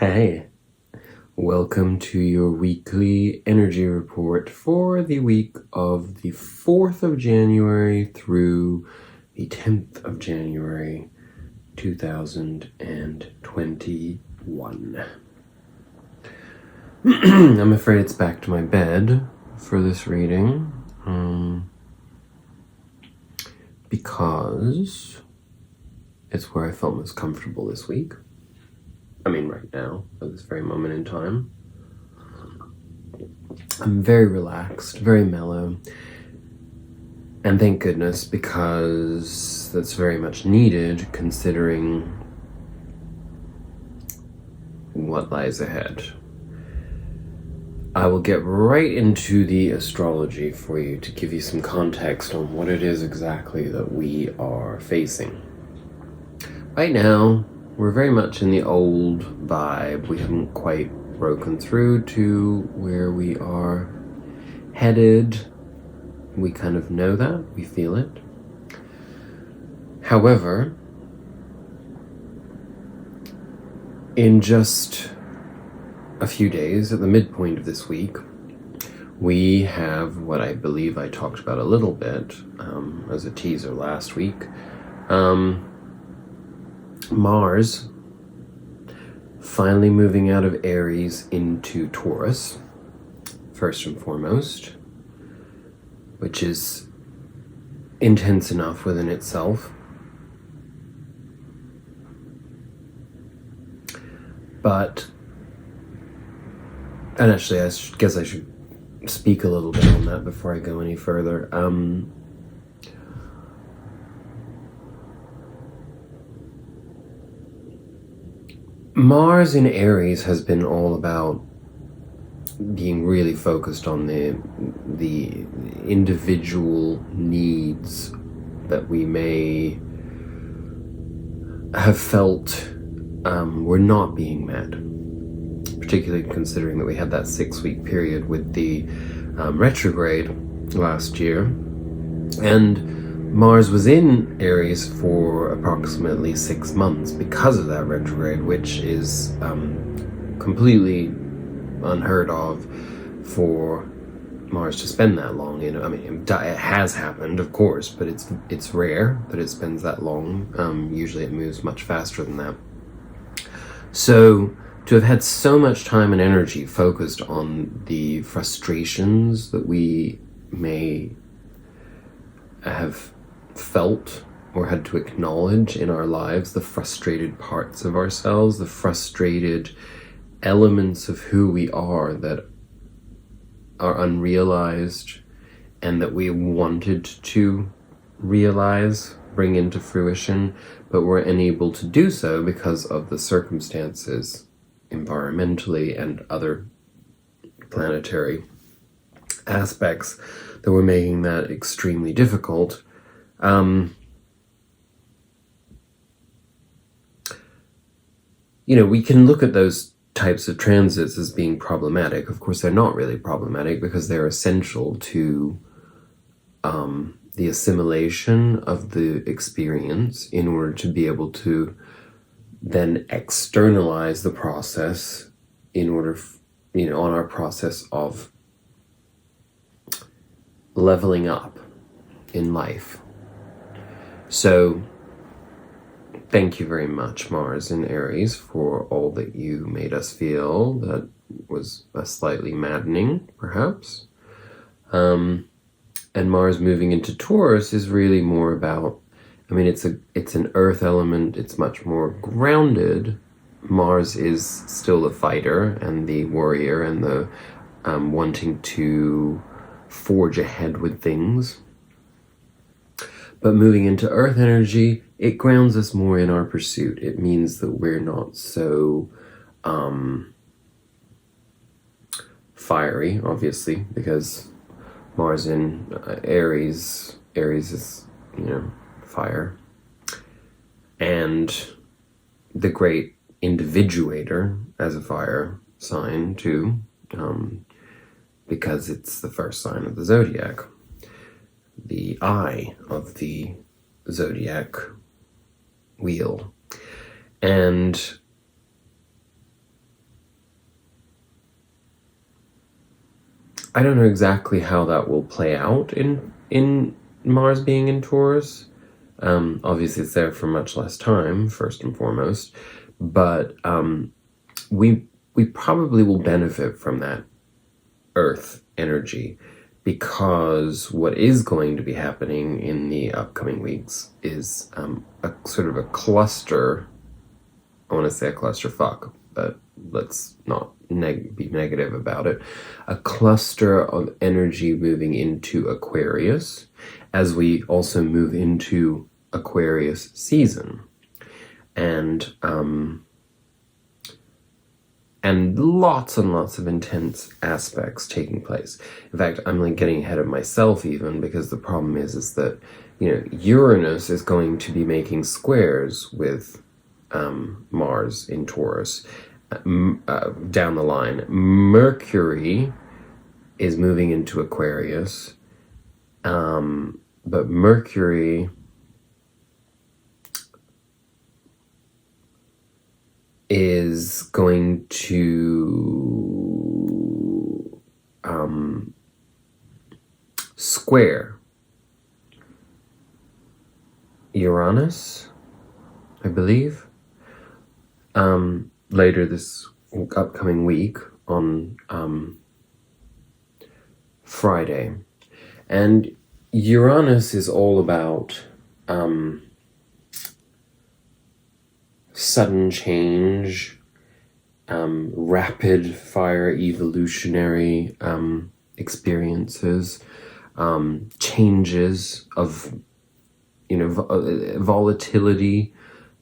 Hey, welcome to your weekly energy report for the week of the 4th of January through the 10th of January 2021. I'm afraid it's back to my bed for this reading because it's where I felt most comfortable this week. I mean, right now, at this very moment in time. I'm very relaxed, very mellow. And thank goodness, because that's very much needed considering what lies ahead. I will get right into the astrology for you to give you some context on what it is exactly that we are facing. Right now, we're very much in the old vibe. We haven't quite broken through to where we are headed. We kind of know that, we feel it. However, in just a few days, at the midpoint of this week, we have what I believe I talked about a little bit as a teaser last week. Mars finally moving out of Aries into Taurus, first and foremost, which is intense enough within itself. But, and actually I guess I should speak a little bit on that before I go any further. Mars in Aries has been all about being really focused on the individual needs that we may have felt were not being met, particularly considering that we had that 6-week period with the retrograde last year, and Mars was in Aries for approximately 6 months because of that retrograde, which is completely unheard of for Mars to spend that long. I mean, it has happened, of course, but it's rare that it spends that long. Usually it moves much faster than that. So to have had so much time and energy focused on the frustrations that we may have felt or had to acknowledge in our lives, the frustrated parts of ourselves, the frustrated elements of who we are that are unrealized and that we wanted to realize, bring into fruition, but were unable to do so because of the circumstances environmentally and other planetary aspects that were making that extremely difficult. We can look at those types of transits as being problematic. Of course, they're not really problematic because they're essential to the assimilation of the experience in order to be able to then externalize the process in order, on our process of leveling up in life. So, thank you very much, Mars in Aries, for all that you made us feel. That was slightly maddening, perhaps. And Mars moving into Taurus is really more about, it's an earth element. It's much more grounded. Mars is still the fighter and the warrior and the wanting to forge ahead with things. But moving into earth energy, it grounds us more in our pursuit. It means that we're not so fiery, obviously, because Mars in Aries is, fire. And the great individuator as a fire sign too, because it's the first sign of the zodiac. The eye of the zodiac wheel. And I don't know exactly how that will play out in Mars being in Taurus. Obviously, it's there for much less time, first and foremost, but we probably will benefit from that Earth energy, because what is going to be happening in the upcoming weeks is a sort of a cluster. I want to say a clusterfuck, but let's not be negative about it. A cluster of energy moving into Aquarius, as we also move into Aquarius season, and lots and lots of intense aspects taking place. In fact, I'm like getting ahead of myself even, because the problem is that, you know, Uranus is going to be making squares with Mars in Taurus down the line. Mercury is moving into Aquarius, but Mercury is going to square Uranus, I believe, later this upcoming week on Friday. And Uranus is all about sudden change, rapid fire evolutionary experiences, changes of, you know, volatility,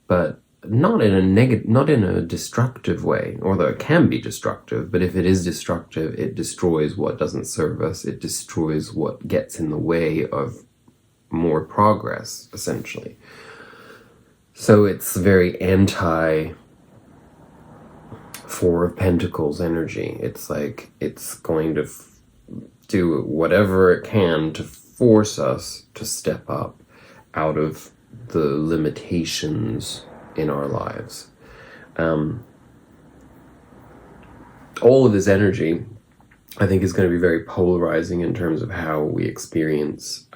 but not in a destructive way, although it can be destructive. But if it is destructive, it destroys what doesn't serve us. It destroys what gets in the way of more progress, essentially. So it's very anti Four of Pentacles energy. It's like it's going to do whatever it can to force us to step up out of the limitations in our lives. All of this energy, I think, is going to be very polarizing in terms of how we experience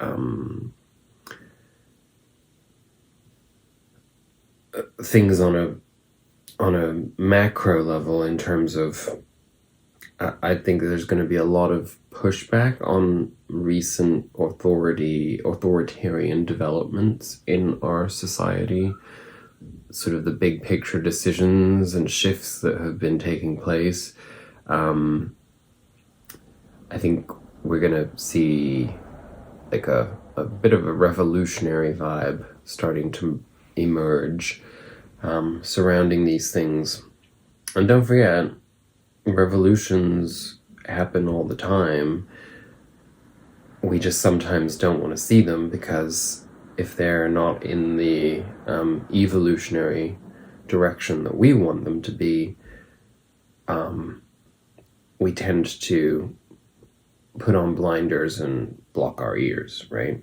things on a macro level. In terms of, I think there's going to be a lot of pushback on recent authoritarian developments in our society, sort of the big picture decisions and shifts that have been taking place. I think we're going to see like a bit of a revolutionary vibe starting to emerge surrounding these things. And don't forget, revolutions happen all the time. We just sometimes don't want to see them, because if they're not in the evolutionary direction that we want them to be, we tend to put on blinders and block our ears, right?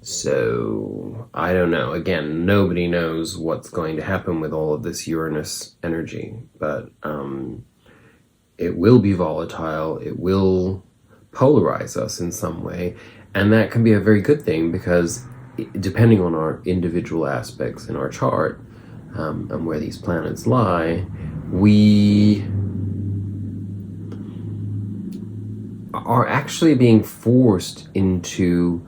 So, I don't know. Again, nobody knows what's going to happen with all of this Uranus energy, but it will be volatile. It will polarize us in some way, and that can be a very good thing, because depending on our individual aspects in our chart and where these planets lie, we are actually being forced into,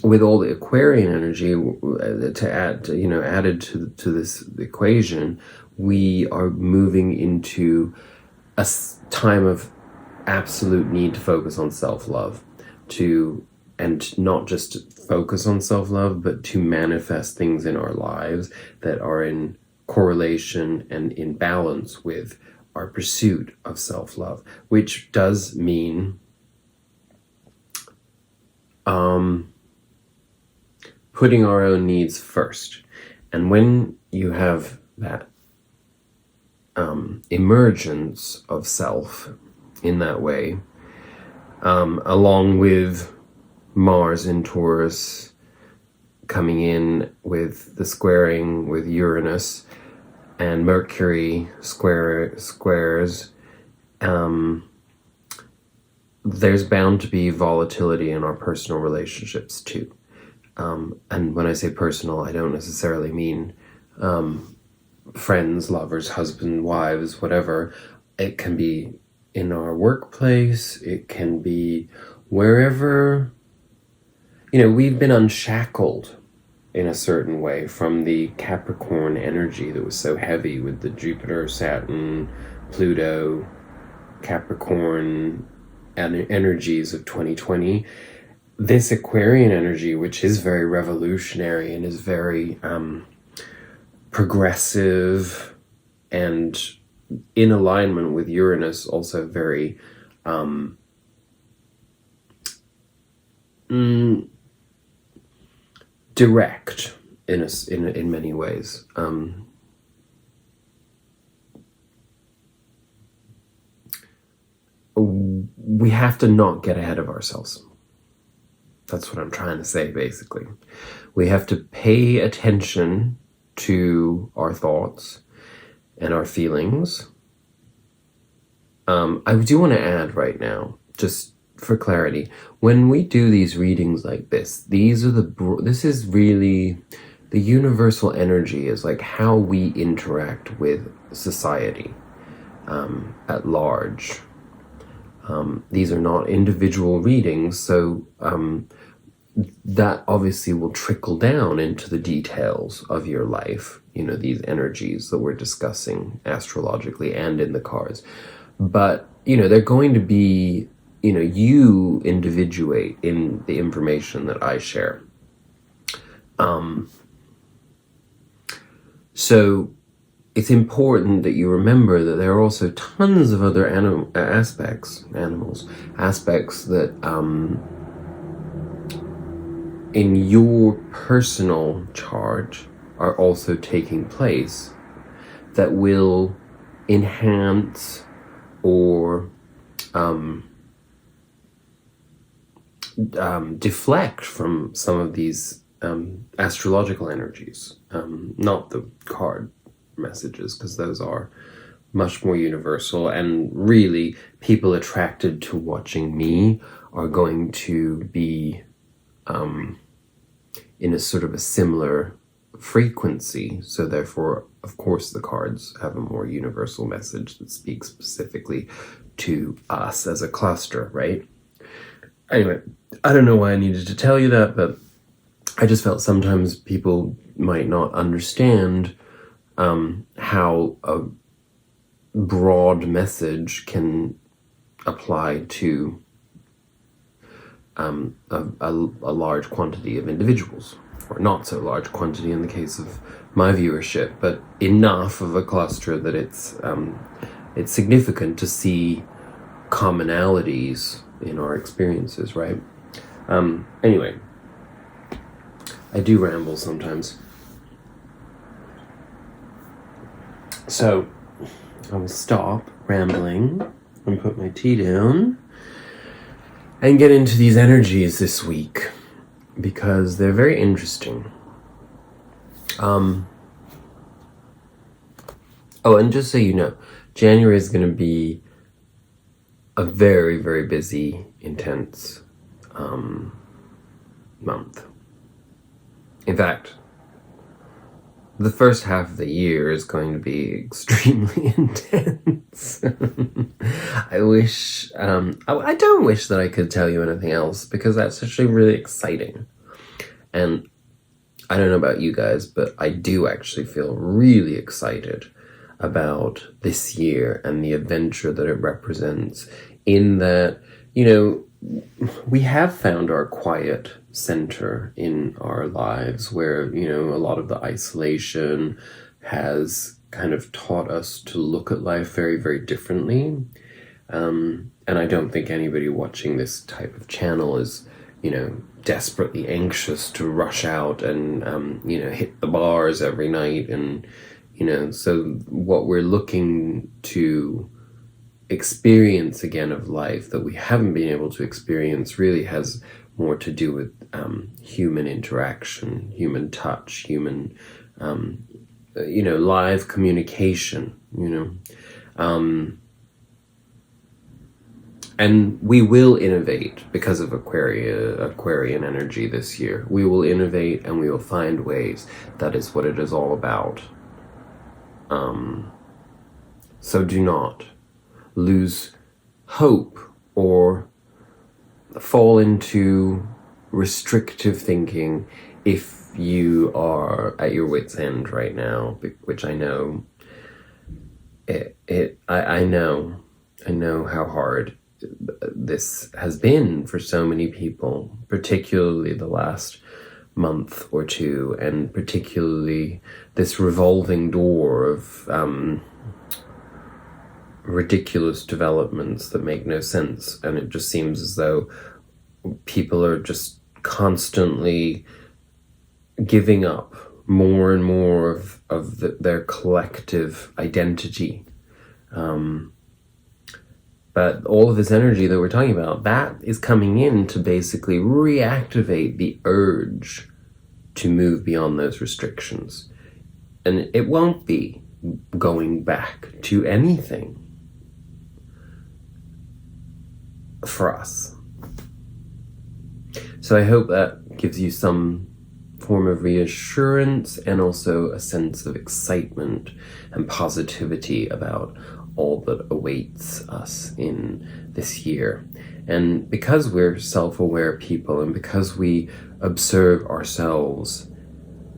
with all the Aquarian energy to add, added to this equation, we are moving into a time of absolute need to focus on self-love, and not just focus on self-love, but to manifest things in our lives that are in correlation and in balance with our pursuit of self-love, which does mean putting our own needs first. And when you have that emergence of self in that way, along with Mars in Taurus coming in with the squaring with Uranus, and Mercury squares there's bound to be volatility in our personal relationships too. And when I say personal, I don't necessarily mean friends, lovers, husband, wives, whatever. It can be in our workplace. It can be wherever, we've been unshackled in a certain way from the Capricorn energy that was so heavy with the Jupiter, Saturn, Pluto, Capricorn energies of 2020. This Aquarian energy, which is very revolutionary and is very progressive and in alignment with Uranus, also very direct in many ways. We have to not get ahead of ourselves. That's what I'm trying to say, basically. We have to pay attention to our thoughts and our feelings. I do want to add right now, just for clarity, when we do these readings like this, this is really the universal energy, is like how we interact with society at large. These are not individual readings, so that obviously will trickle down into the details of your life, these energies that we're discussing astrologically and in the cards. But, they're going to be, you individuate in the information that I share. So it's important that you remember that there are also tons of other aspects that in your personal chart are also taking place that will enhance or deflect from some of these astrological energies, not the card messages, because those are much more universal, and really people attracted to watching me are going to be in a sort of a similar frequency, so therefore of course the cards have a more universal message that speaks specifically to us as a cluster, right? Anyway, I don't know why I needed to tell you that, but I just felt sometimes people might not understand how a broad message can apply to a large quantity of individuals, or not so large quantity in the case of my viewership, but enough of a cluster that it's significant to see commonalities in our experiences, right? Anyway, I do ramble sometimes. So, I will stop rambling and put my tea down and get into these energies this week, because they're very interesting. Oh, and just so you know, January is going to be a very, very busy, intense month. In fact, the first half of the year is going to be extremely intense. I wish, I don't wish that I could tell you anything else, because that's actually really exciting. And I don't know about you guys, but I do actually feel really excited about this year and the adventure that it represents, in that, we have found our quiet center in our lives where, a lot of the isolation has kind of taught us to look at life very, very differently. And I don't think anybody watching this type of channel is, desperately anxious to rush out and, hit the bars every night. And, so what we're looking to experience again of life that we haven't been able to experience really has more to do with human interaction, human touch, human, live communication, And we will innovate because of Aquarian energy this year. We will innovate and we will find ways. That is what it is all about. So do not lose hope or fall into restrictive thinking if you are at your wit's end right now, which I know I know how hard this has been for so many people, particularly the last month or two, and particularly this revolving door of ridiculous developments that make no sense. And it just seems as though people are just constantly giving up more and more of their collective identity. But all of this energy that we're talking about, that is coming in to basically reactivate the urge to move beyond those restrictions. And it won't be going back to anything for us. So I hope that gives you some form of reassurance and also a sense of excitement and positivity about all that awaits us in this year. And because we're self-aware people, and because we observe ourselves,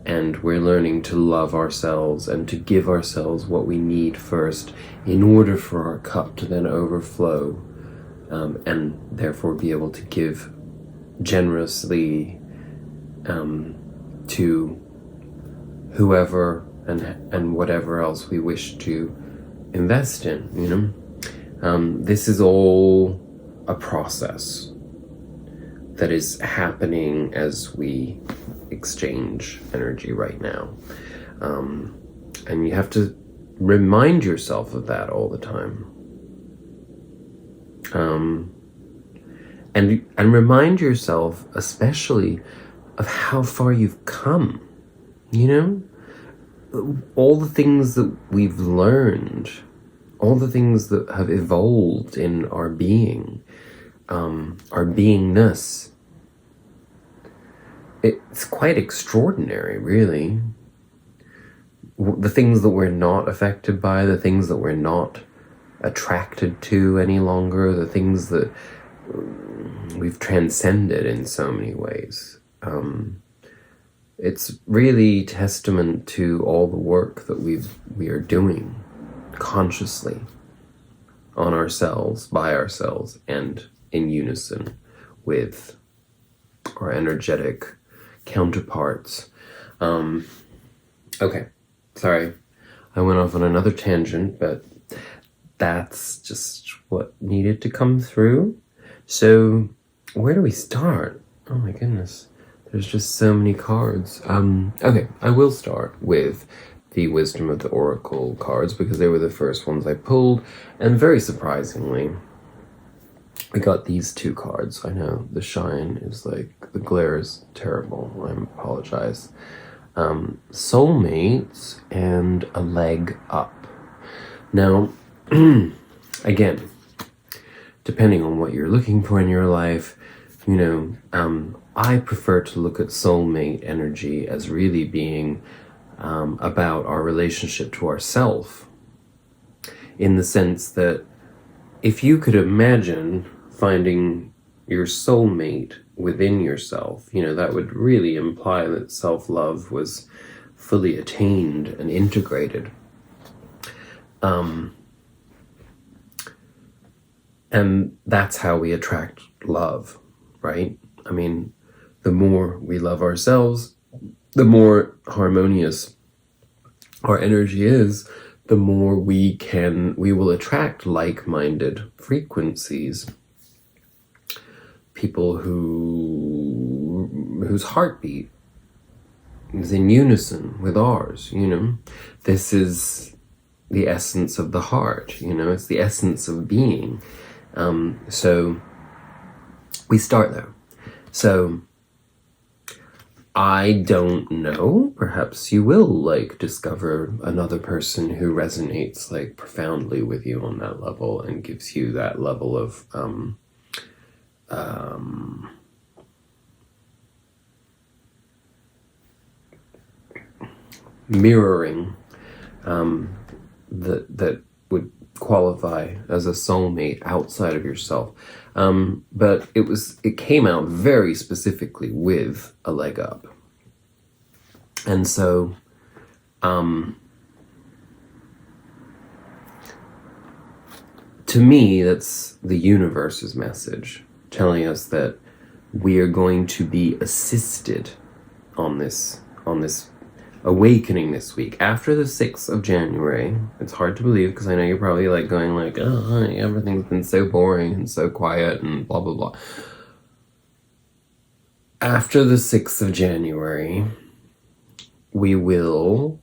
and we're learning to love ourselves and to give ourselves what we need first in order for our cup to then overflow, and therefore be able to give generously to whoever and whatever else we wish to invest in, you know. This is all a process that is happening as we exchange energy right now. And you have to remind yourself of that all the time. And remind yourself especially of how far you've come, you know? All the things that we've learned, all the things that have evolved in our being, our beingness. It's quite extraordinary, really. The things that we're not affected by, the things that we're not attracted to any longer, the things that we've transcended in so many ways. It's really testament to all the work that we are doing consciously on ourselves, by ourselves, and in unison with our energetic counterparts. Okay, sorry, I went off on another tangent, but that's just what needed to come through. So where do we start? Oh my goodness, there's just so many cards. Okay, I will start with the Wisdom of the Oracle cards because they were the first ones I pulled, and very surprisingly I got these two cards. I know the shine is like, the glare is terrible, I apologize. Soulmates and a leg up. Now, again, depending on what you're looking for in your life, you know, I prefer to look at soulmate energy as really being about our relationship to ourself, in the sense that if you could imagine finding your soulmate within yourself, you know, that would really imply that self-love was fully attained and integrated. And that's how we attract love, right? I mean, the more we love ourselves, the more harmonious our energy is, the more we will attract like-minded frequencies. People whose heartbeat is in unison with ours, you know. This is the essence of the heart, you know, it's the essence of being. So we start there. So I don't know. Perhaps you will like discover another person who resonates like profoundly with you on that level and gives you that level of mirroring that would qualify as a soulmate outside of yourself. But it came out very specifically with a leg up. And so to me, that's the universe's message telling us that we are going to be assisted on this awakening this week after the 6th of January. It's hard to believe because I know you're probably like going like, oh, honey, everything's been so boring and so quiet and blah blah blah. After the 6th of January, we will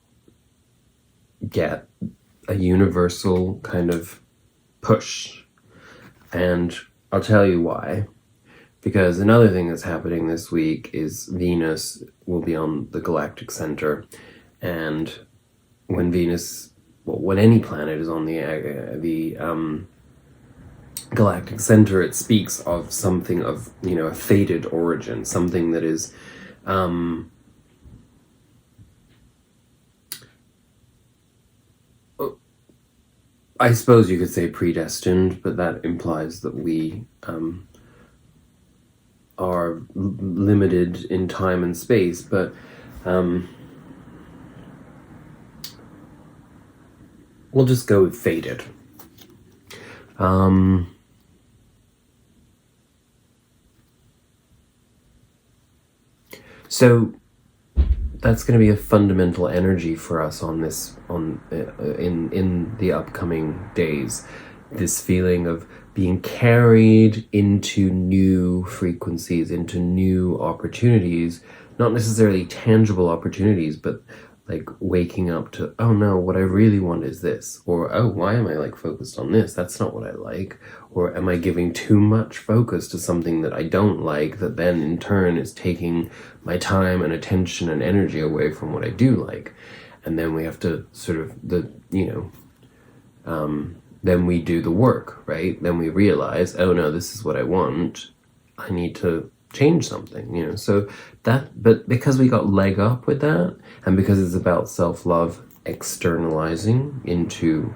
get a universal kind of push, and I'll tell you why. Because another thing that's happening this week is Venus will be on the Galactic Center, and when any planet is on the Galactic Center, it speaks of something of, a fated origin, something that is I suppose you could say predestined, but that implies that we are limited in time and space, but we'll just go with fated. So that's going to be a fundamental energy for us in the upcoming days. This feeling of being carried into new frequencies, into new opportunities, not necessarily tangible opportunities, but like waking up to, oh no, what I really want is this, or oh, why am I like focused on this? That's not what I like. Or am I giving too much focus to something that I don't like, that then in turn is taking my time and attention and energy away from what I do like? And then we have to sort of then we do the work, right? Then we realize, oh no, this is what I want. I need to change something, so but because we got leg up with that, and because it's about self-love externalizing into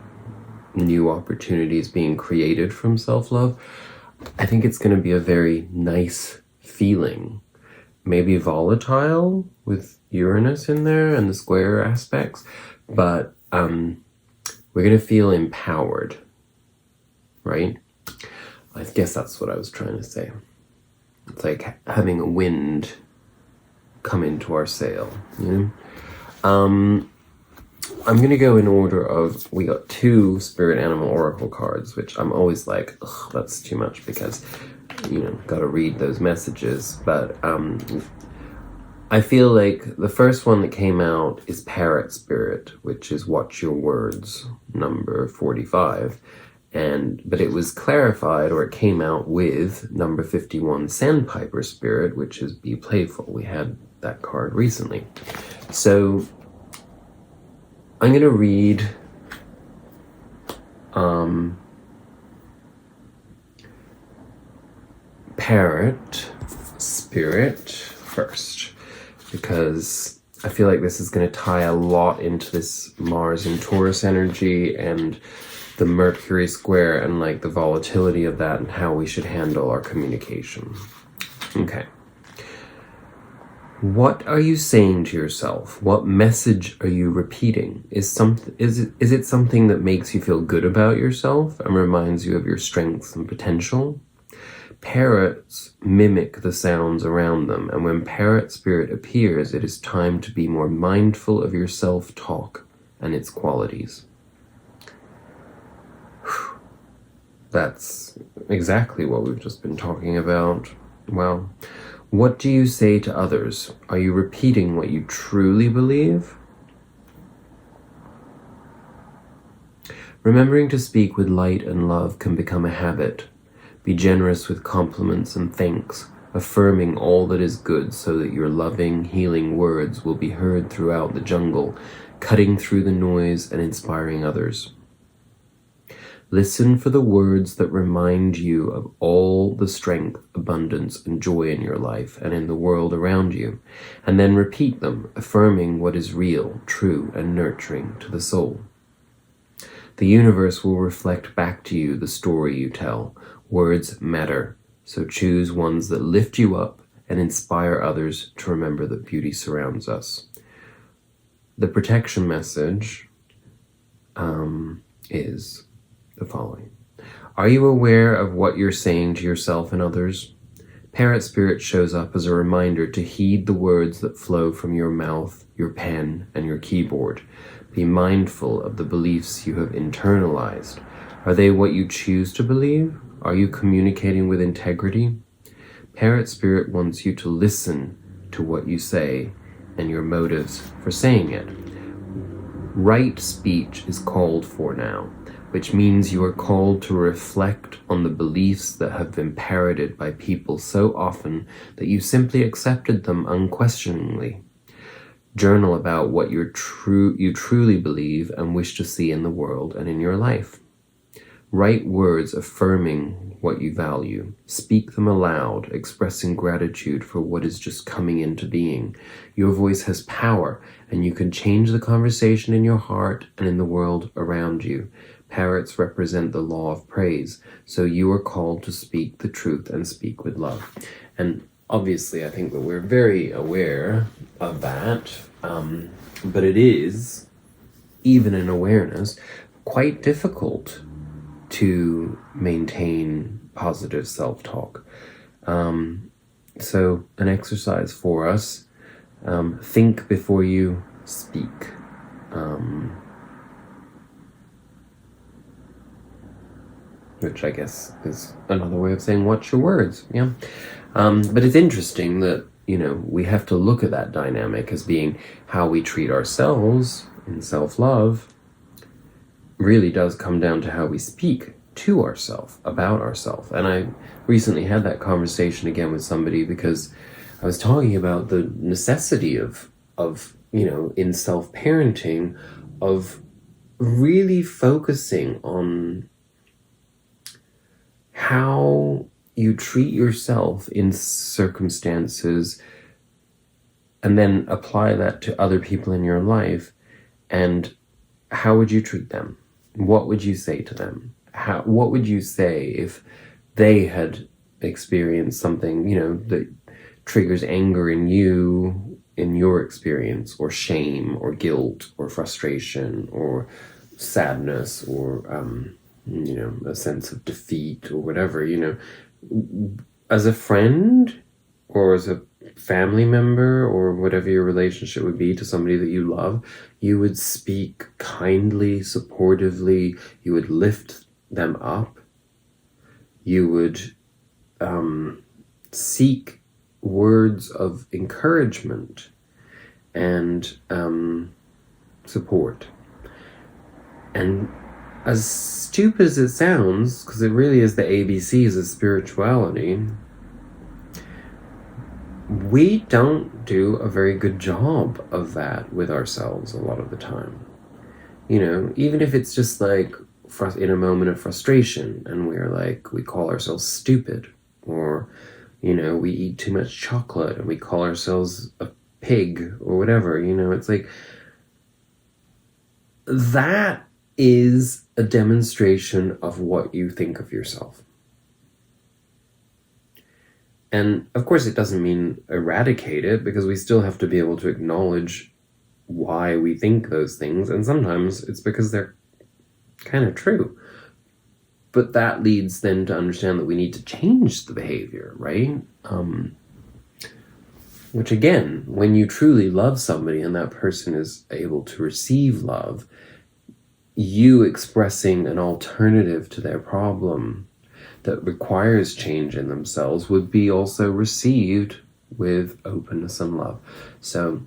new opportunities being created from self-love, I think it's going to be a very nice feeling, maybe volatile with Uranus in there and the square aspects, but we're going to feel empowered, right? I guess that's what I was trying to say. It's like having a wind come into our sail, I'm going to go in order of, we got 2 Spirit Animal Oracle cards, which I'm always like, ugh, that's too much because, got to read those messages. But I feel like the first one that came out is Parrot Spirit, which is Watch Your Words, number 45. But it was clarified, or it came out with number 51, Sandpiper Spirit, which is Be Playful. We had that card recently. So I'm going to read Parrot Spirit first, because I feel like this is going to tie a lot into this Mars and Taurus energy and the Mercury square and like the volatility of that and how we should handle our communication. Okay. What are you saying to yourself? What message are you repeating? Is it something that makes you feel good about yourself and reminds you of your strengths and potential? Parrots mimic the sounds around them, and when parrot spirit appears, it is time to be more mindful of your self-talk and its qualities. That's exactly what we've just been talking about. Well, what do you say to others? Are you repeating what you truly believe? Remembering to speak with light and love can become a habit. Be generous with compliments and thanks. affirming all that is good so that your loving, healing words will be heard throughout the jungle, cutting through the noise and inspiring others. Listen for the words that remind you of all the strength, abundance, and joy in your life and in the world around you, and then repeat them, affirming what is real, true, and nurturing to the soul. The universe will reflect back to you the story you tell. Words matter, so choose ones that lift you up and inspire others to remember that beauty surrounds us. The protection message is the following. Are you aware of what you're saying to yourself and others? Parrot Spirit shows up as a reminder to heed the words that flow from your mouth, your pen, and your keyboard. Be mindful of the beliefs you have internalized. Are they what you choose to believe? Are you communicating with integrity? Parrot Spirit wants you to listen to what you say and your motives for saying it. Right speech is called for now, which means you are called to reflect on the beliefs that have been parroted by people so often that you simply accepted them unquestioningly. Journal about what you truly believe and wish to see in the world and in your life. Write words affirming what you value. Speak them aloud, expressing gratitude for what is just coming into being. Your voice has power, and you can change the conversation in your heart and in the world around you. Parrots represent the law of praise, so you are called to speak the truth and speak with love. And obviously, I think that we're very aware of that, but it is, even in awareness, quite difficult to maintain positive self-talk. So an exercise for us, think before you speak. Which I guess is another way of saying watch your words, yeah. But it's interesting that, we have to look at that dynamic as being how we treat ourselves in self-love really does come down to how we speak to ourselves, about ourselves. And I recently had that conversation again with somebody because I was talking about the necessity of in self-parenting, of really focusing on how you treat yourself in circumstances and then apply that to other people in your life. And how would you treat them? What would you say to them? What would you say if they had experienced something, that triggers anger in you, in your experience, or shame, or guilt, or frustration, or sadness, or a sense of defeat, or whatever, as a friend or as a family member or whatever your relationship would be to somebody that you love, you would speak kindly, supportively, you would lift them up, you would seek words of encouragement and support. And as stupid as it sounds, because it really is the ABCs of spirituality, we don't do a very good job of that with ourselves a lot of the time. Even if it's just like in a moment of frustration and we call ourselves stupid, or, we eat too much chocolate and we call ourselves a pig or whatever, it's like that is a demonstration of what you think of yourself. And of course it doesn't mean eradicate it, because we still have to be able to acknowledge why we think those things, and sometimes it's because they're kind of true. But that leads then to understand that we need to change the behavior, right? Which again, when you truly love somebody and that person is able to receive love, you expressing an alternative to their problem that requires change in themselves would be also received with openness and love. So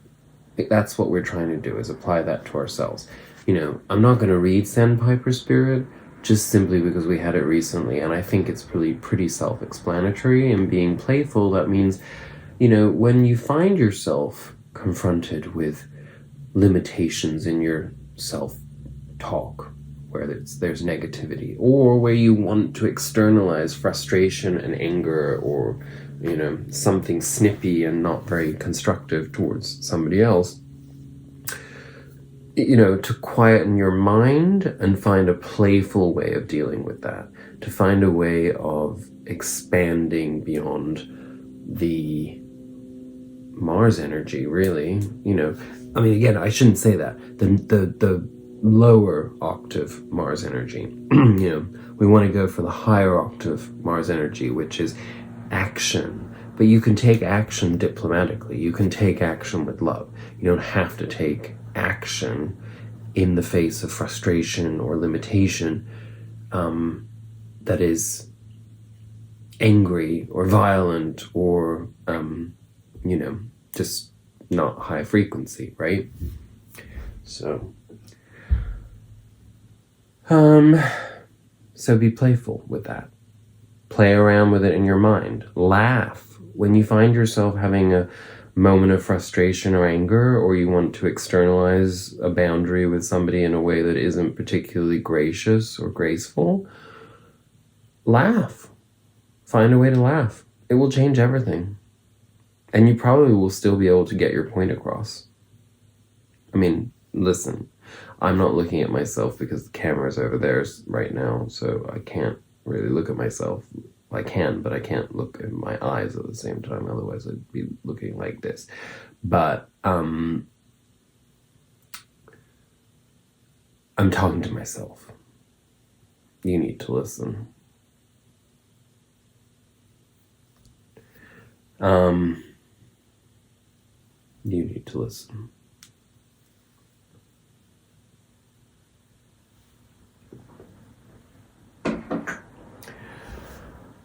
that's what we're trying to do, is apply that to ourselves. I'm not going to read Sandpiper Spirit, just simply because we had it recently, and I think it's pretty self-explanatory. And being playful, that means, when you find yourself confronted with limitations in your self-talk, where there's negativity, or where you want to externalize frustration and anger, or something snippy and not very constructive towards somebody else, to quieten your mind and find a playful way of dealing with that, to find a way of expanding beyond the Mars energy, really. Again, I shouldn't say that. The lower octave Mars energy. We want to go for the higher octave Mars energy, which is action. But you can take action diplomatically. You can take action with love. You don't have to take action in the face of frustration or limitation that is angry or violent or just not high frequency, right? So be playful with that. Play around with it in your mind. Laugh when you find yourself having a moment of frustration or anger, or you want to externalize a boundary with somebody in a way that isn't particularly gracious or graceful. Laugh. Find a way to laugh. It will change everything. And you probably will still be able to get your point across. Listen, I'm not looking at myself because the camera's over there right now, so I can't really look at myself. I can, but I can't look in my eyes at the same time, otherwise I'd be looking like this. But I'm talking to myself. You need to listen. You need to listen.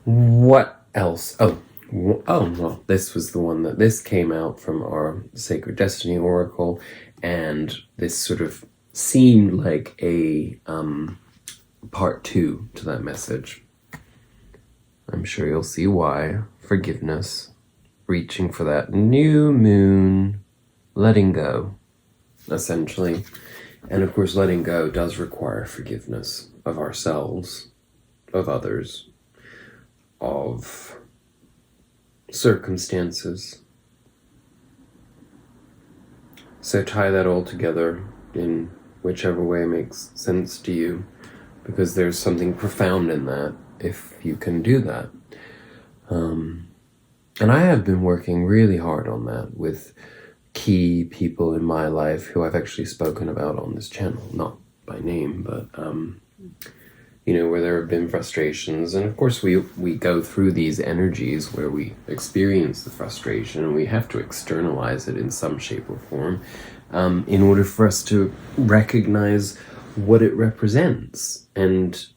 What else? Well, this was the one this came out from our Sacred Destiny Oracle, and this sort of seemed like a part 2 to that message. I'm sure you'll see why. Forgiveness, reaching for that new moon, letting go, essentially. And of course, letting go does require forgiveness of ourselves, of others, of circumstances. So tie that all together in whichever way makes sense to you, because there's something profound in that if you can do that. And I have been working really hard on that with key people in my life who I've actually spoken about on this channel, not by name, but where there have been frustrations. And of course we go through these energies where we experience the frustration, and we have to externalize it in some shape or form in order for us to recognize what it represents and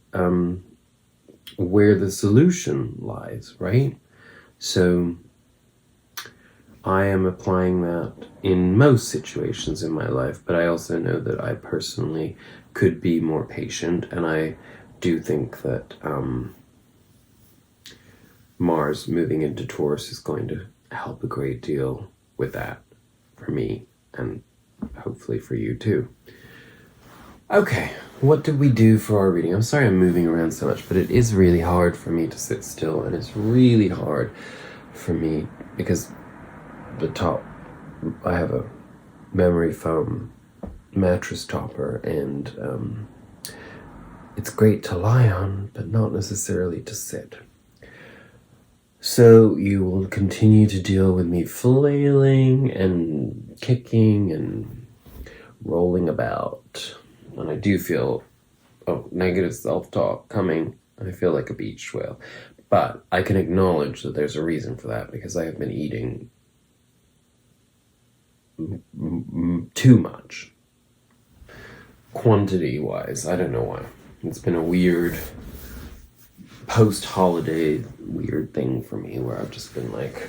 where the solution lies, right? So I am applying that in most situations in my life, but I also know that I personally could be more patient, and I do think that Mars moving into Taurus is going to help a great deal with that for me, and hopefully for you too. Okay, what did we do for our reading? I'm sorry I'm moving around so much, but it is really hard for me to sit still, and it's really hard for me because I have a memory foam mattress topper, and it's great to lie on, but not necessarily to sit. So you will continue to deal with me flailing and kicking and rolling about. And I do feel negative self-talk coming. I feel like a beach whale. But I can acknowledge that there's a reason for that, because I have been eating too much. Quantity-wise, I don't know why. It's been a weird post-holiday weird thing for me where I've just been like,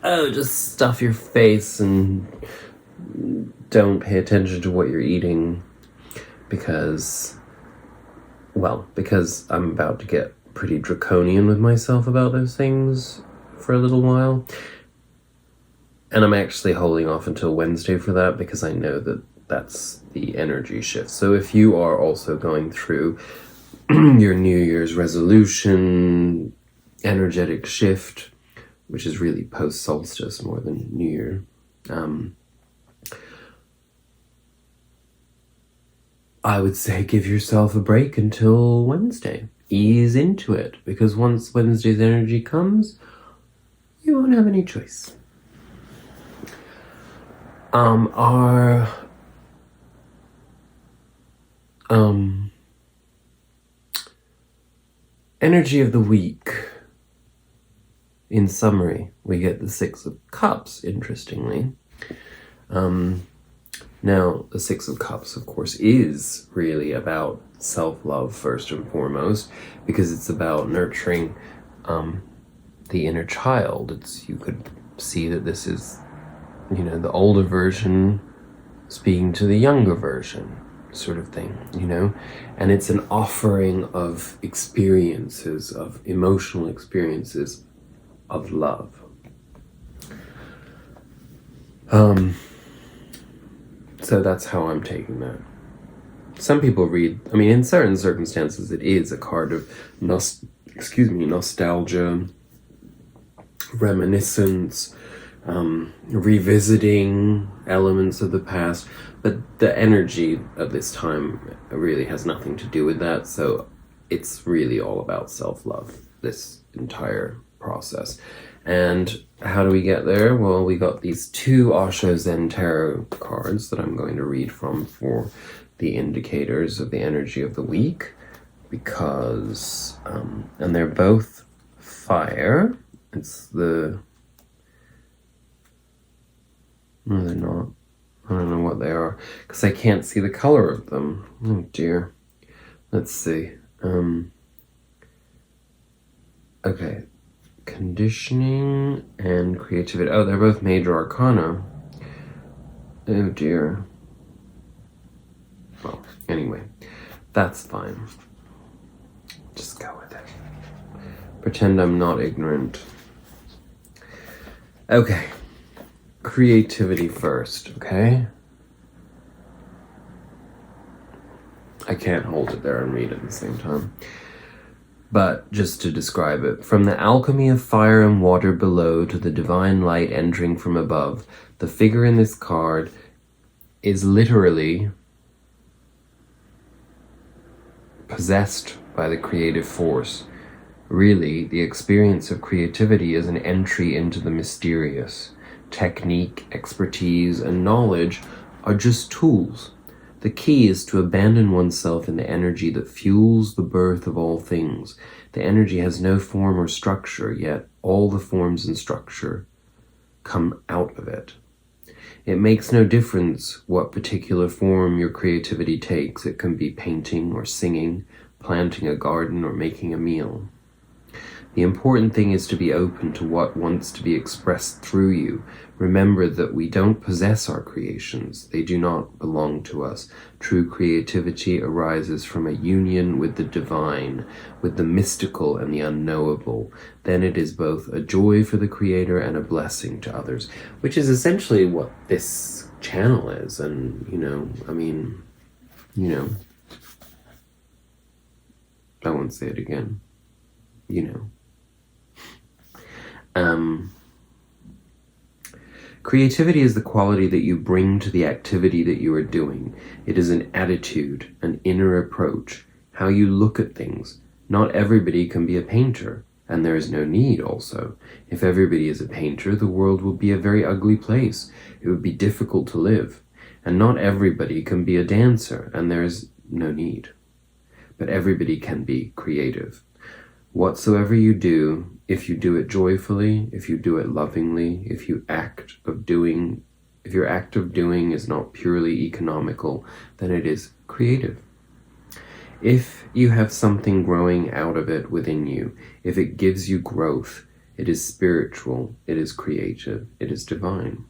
just stuff your face and don't pay attention to what you're eating, because well, because I'm about to get pretty draconian with myself about those things for a little while. And I'm actually holding off until Wednesday for that, because I know that that's the energy shift. So if you are also going through your New Year's resolution, energetic shift, which is really post-solstice more than New Year, I would say give yourself a break until Wednesday. Ease into it, because once Wednesday's energy comes, you won't have any choice. Our energy of the week, in summary, we get the Six of Cups, interestingly. Now, the Six of Cups, of course, is really about self-love first and foremost, because it's about nurturing the inner child. You could see that this is, the older version speaking to the younger version, sort of thing, and it's an offering of experiences, of emotional experiences of love. So that's how I'm taking that. Some people read, in certain circumstances, it is a card of nostalgia, reminiscence, revisiting elements of the past, but the energy of this time really has nothing to do with that. So it's really all about self-love, this entire process. And how do we get there? Well, we got these two Osho Zen Tarot cards that I'm going to read from for the indicators of the energy of the week, because, and they're both fire. No, they're not. I don't know what they are, because I can't see the color of them. Oh dear. Let's see. Okay. Conditioning and creativity. Oh, they're both major arcana. Oh dear. Well, anyway, that's fine. Just go with it. Pretend I'm not ignorant. Okay. Creativity first, okay? I can't hold it there and read at the same time. But just to describe it, from the alchemy of fire and water below to the divine light entering from above, the figure in this card is literally possessed by the creative force. Really, the experience of creativity is an entry into the mysterious. Technique, expertise, and knowledge are just tools. The key is to abandon oneself in the energy that fuels the birth of all things. The energy has no form or structure, yet all the forms and structure come out of it. It makes no difference what particular form your creativity takes. It can be painting or singing, planting a garden, or making a meal. The important thing is to be open to what wants to be expressed through you. Remember that we don't possess our creations. They do not belong to us. True creativity arises from a union with the divine, with the mystical and the unknowable. Then it is both a joy for the creator and a blessing to others, which is essentially what this channel is. And, I won't say it again. Creativity is the quality that you bring to the activity that you are doing. It is an attitude, an inner approach, how you look at things. Not everybody can be a painter, and there is no need also. If everybody is a painter, the world will be a very ugly place. It would be difficult to live. And not everybody can be a dancer, and there is no need. But everybody can be creative. Whatsoever you do, if you do it joyfully, if you do it lovingly, if your act of doing is not purely economical, then it is creative. If you have something growing out of it within you, if it gives you growth, it is spiritual, it is creative, it is divine.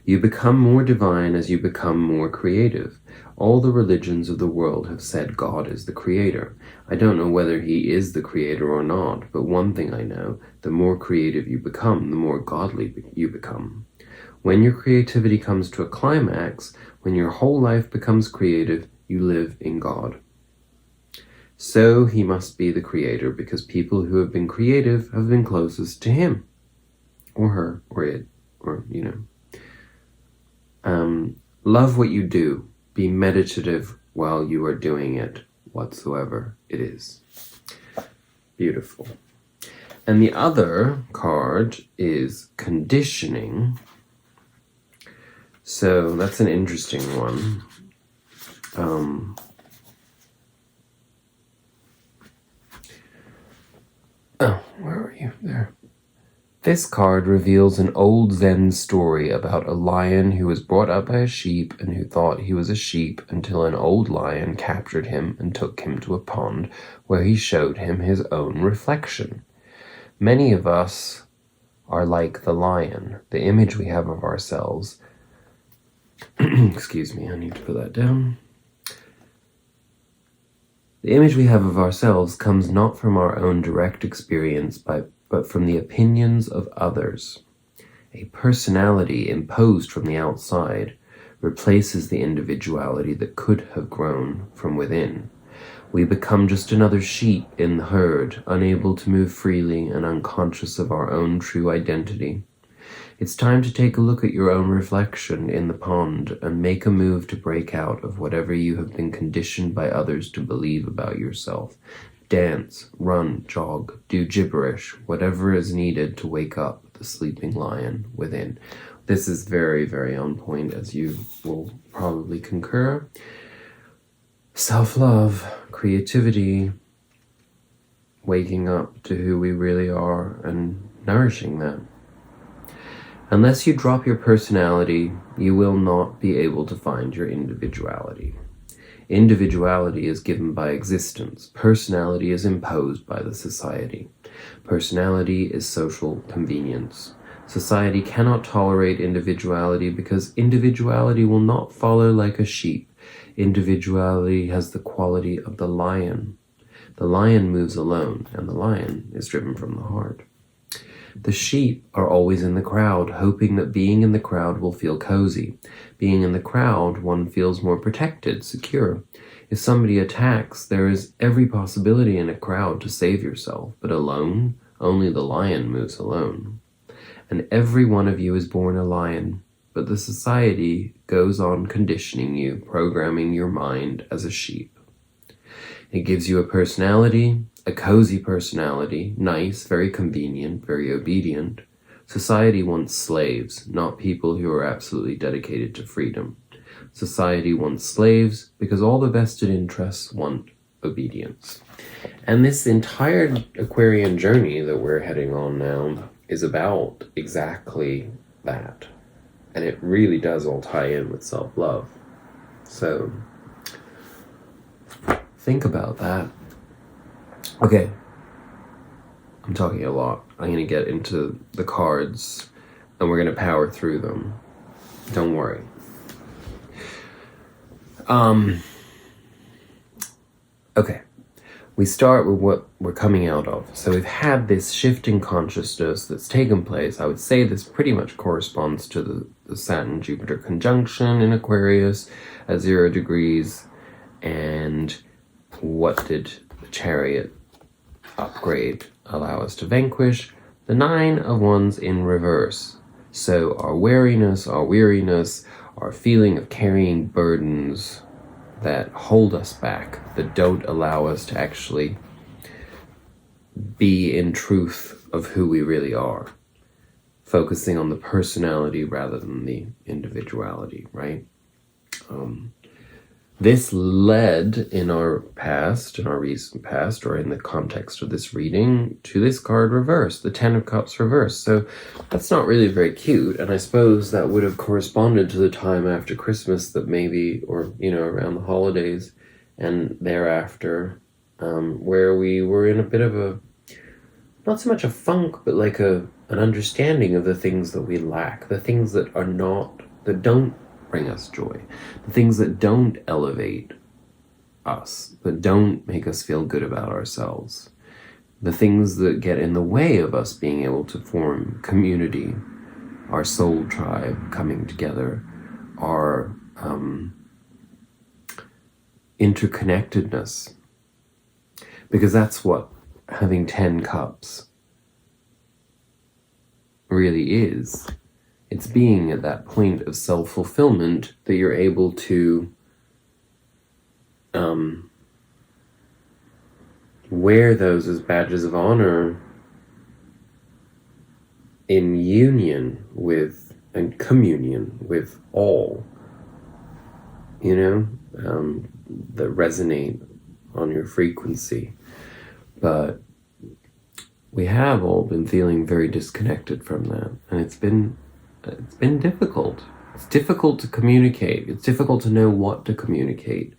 You become more divine as you become more creative. All the religions of the world have said God is the creator. I don't know whether he is the creator or not, but one thing I know, the more creative you become, the more godly you become. When your creativity comes to a climax, when your whole life becomes creative, you live in God. So he must be the creator, because people who have been creative have been closest to him, or her, or it, or, love what you do. Be meditative while you are doing it, whatsoever it is. Beautiful. And the other card is conditioning. So that's an interesting one. Where are you? There. This card reveals an old Zen story about a lion who was brought up by a sheep and who thought he was a sheep until an old lion captured him and took him to a pond where he showed him his own reflection. Many of us are like the lion, the image we have of ourselves. Excuse me, I need to put that down. The image we have of ourselves comes not from our own direct experience, but from the opinions of others. A personality imposed from the outside replaces the individuality that could have grown from within. We become just another sheep in the herd, unable to move freely and unconscious of our own true identity. It's time to take a look at your own reflection in the pond and make a move to break out of whatever you have been conditioned by others to believe about yourself. Dance, run, jog, do gibberish, whatever is needed to wake up the sleeping lion within. This is very, very on point, as you will probably concur. Self-love, creativity, waking up to who we really are and nourishing that. Unless you drop your personality, you will not be able to find your individuality. Individuality is given by existence. Personality is imposed by the society. Personality is social convenience. Society cannot tolerate individuality because individuality will not follow like a sheep. Individuality has the quality of the lion. The lion moves alone, and the lion is driven from the heart. The sheep are always in the crowd, hoping that being in the crowd will feel cozy. Being in the crowd, one feels more protected, secure. If somebody attacks, there is every possibility in a crowd to save yourself, but alone, only the lion moves alone. And every one of you is born a lion, but the society goes on conditioning you, programming your mind as a sheep. It gives you a personality, a cozy personality, nice, very convenient, very obedient. Society wants slaves, not people who are absolutely dedicated to freedom. Society wants slaves because all the vested interests want obedience. And this entire Aquarian journey that we're heading on now is about exactly that. And it really does all tie in with self-love. So, think about that. Okay, I'm talking a lot. I'm going to get into the cards and we're going to power through them. Don't worry. Okay, we start with what we're coming out of. So we've had this shift in consciousness that's taken place. I would say this pretty much corresponds to the Saturn-Jupiter conjunction in Aquarius at 0 degrees. And what did the Chariot upgrade allow us to vanquish? The 9 of Wands in reverse. So our wariness, our weariness, our feeling of carrying burdens that hold us back, that don't allow us to actually be in truth of who we really are. Focusing on the personality rather than the individuality, right? This led in our past, in our recent past, or in the context of this reading, to this card reversed, the 10 of Cups reversed. So that's not really very cute, and I suppose that would have corresponded to the time after Christmas that maybe, or, around the holidays and thereafter, where we were in a bit of a, not so much a funk, but like an understanding of the things that we lack, the things that are not that don't bring us joy, the things that don't elevate us, that don't make us feel good about ourselves, the things that get in the way of us being able to form community, our soul tribe coming together, our interconnectedness. Because that's what having 10 cups really is. It's being at that point of self-fulfillment that you're able to wear those as badges of honor in union with and communion with all, that resonate on your frequency. But we have all been feeling very disconnected from that, and it's been difficult. It's difficult to communicate. It's difficult to know what to communicate.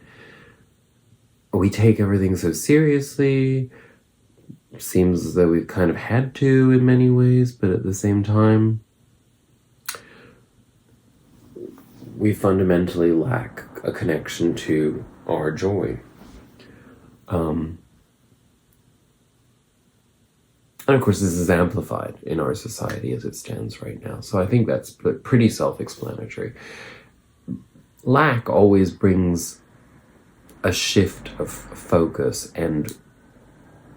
We take everything so seriously. It seems as though we've kind of had to in many ways, but at the same time, we fundamentally lack a connection to our joy. And of course, this is amplified in our society as it stands right now. So I think that's pretty self-explanatory. Lack always brings a shift of focus, and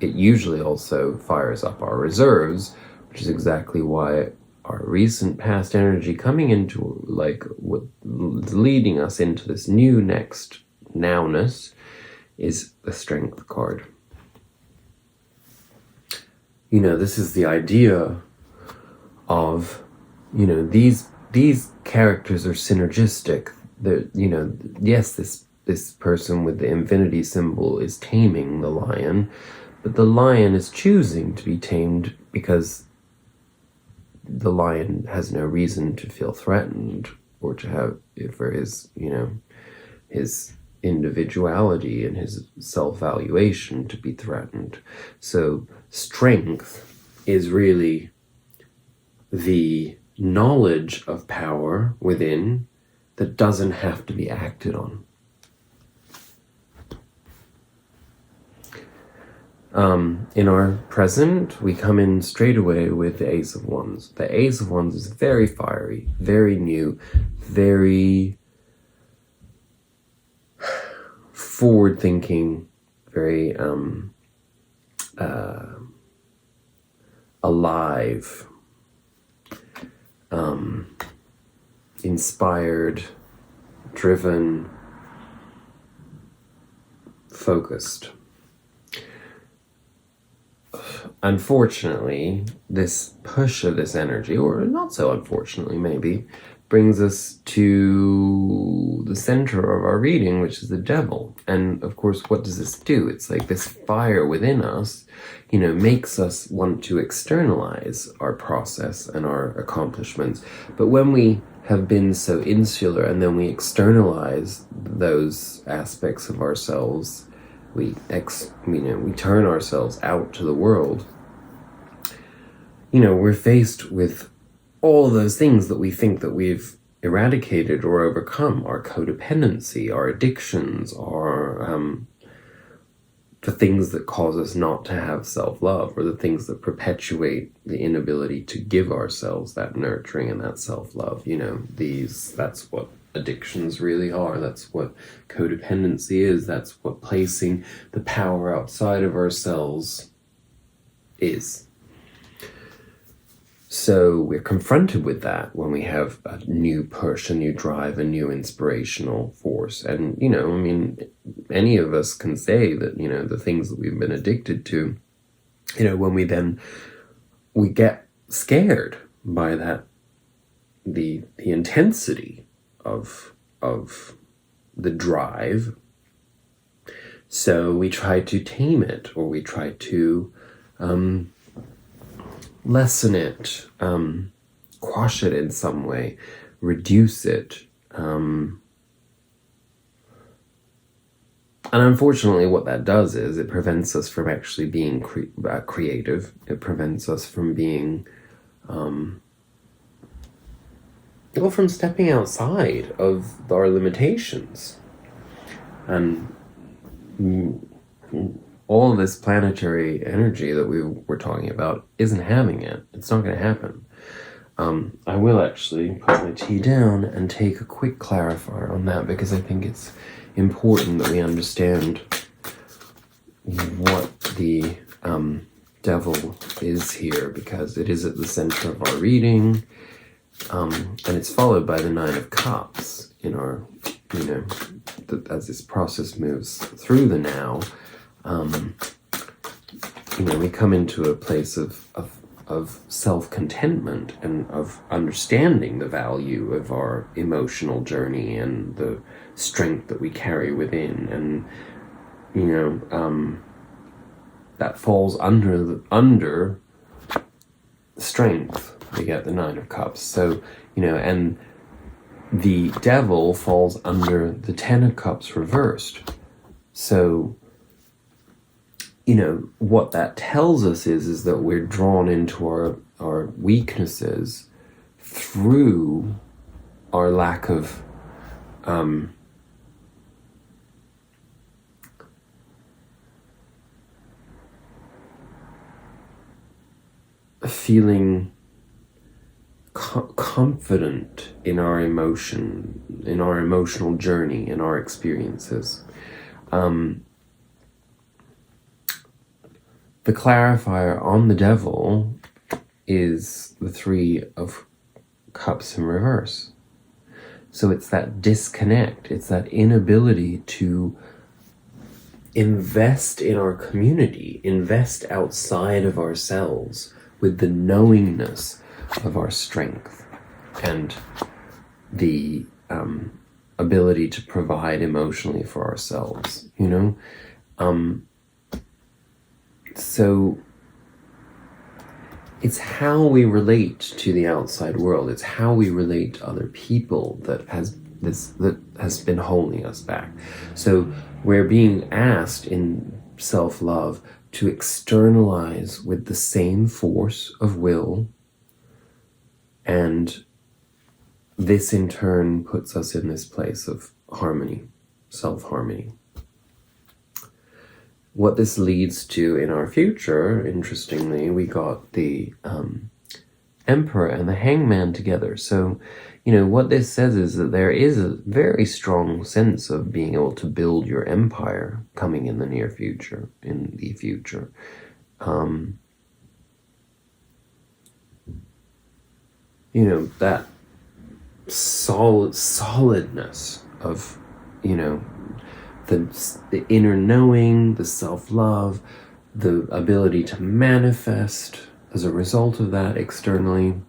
it usually also fires up our reserves, which is exactly why our recent past energy coming into, leading us into this new next nowness is the Strength card. This is the idea of, these characters are synergistic. Yes, this person with the infinity symbol is taming the lion, but the lion is choosing to be tamed because the lion has no reason to feel threatened or to have, for his, his individuality and his self-valuation to be threatened. So strength is really the knowledge of power within that doesn't have to be acted on. In our present, we come in straight away with the Ace of Wands. The Ace of Wands is very fiery, very new, very forward-thinking, very alive, inspired, driven, focused. Unfortunately, this push of this energy, or not so unfortunately maybe, brings us to the center of our reading, which is the Devil. And of course, what does this do? It's like this fire within us, makes us want to externalize our process and our accomplishments. But when we have been so insular and then we externalize those aspects of ourselves, we turn ourselves out to the world, we're faced with all those things that we think that we've eradicated or overcome, our codependency, our addictions, our the things that cause us not to have self-love, or the things that perpetuate the inability to give ourselves that nurturing and that self-love. That's what addictions really are. That's what codependency is. That's what placing the power outside of ourselves is. So we're confronted with that when we have a new push, a new drive, a new inspirational force. And, any of us can say that, the things that we've been addicted to, when we get scared by that, the intensity of the drive. So we try to tame it, or we try to lessen it, quash it in some way, reduce it. And unfortunately, what that does is it prevents us from actually being creative. It prevents us from being Well, from stepping outside of our limitations. And all of this planetary energy that we were talking about isn't having it. It's not going to happen. I will actually put my tea down and take a quick clarifier on that, because I think it's important that we understand what the devil is here, because it is at the center of our reading, and it's followed by the Nine of Cups in our, as this process moves through the now. We come into a place of self-contentment and of understanding the value of our emotional journey and the strength that we carry within, and that falls under strength. We get the Nine of Cups. So and the devil falls under the Ten of Cups reversed. So what that tells us is that we're drawn into our weaknesses through our lack of feeling confident in our emotion, in our emotional journey, in our experiences. The clarifier on the devil is the Three of Cups in reverse. So it's that disconnect, it's that inability to invest in our community, invest outside of ourselves with the knowingness of our strength and the ability to provide emotionally for ourselves, So it's how we relate to the outside world, it's how we relate to other people that has been holding us back. So we're being asked in self-love to externalize with the same force of will, and this in turn puts us in this place of harmony, self-harmony. What this leads to in our future, interestingly, we got the Emperor and the Hangman together. So, what this says is that there is a very strong sense of being able to build your empire coming in the near future, that solidness of, the inner knowing, the self-love, the ability to manifest as a result of that externally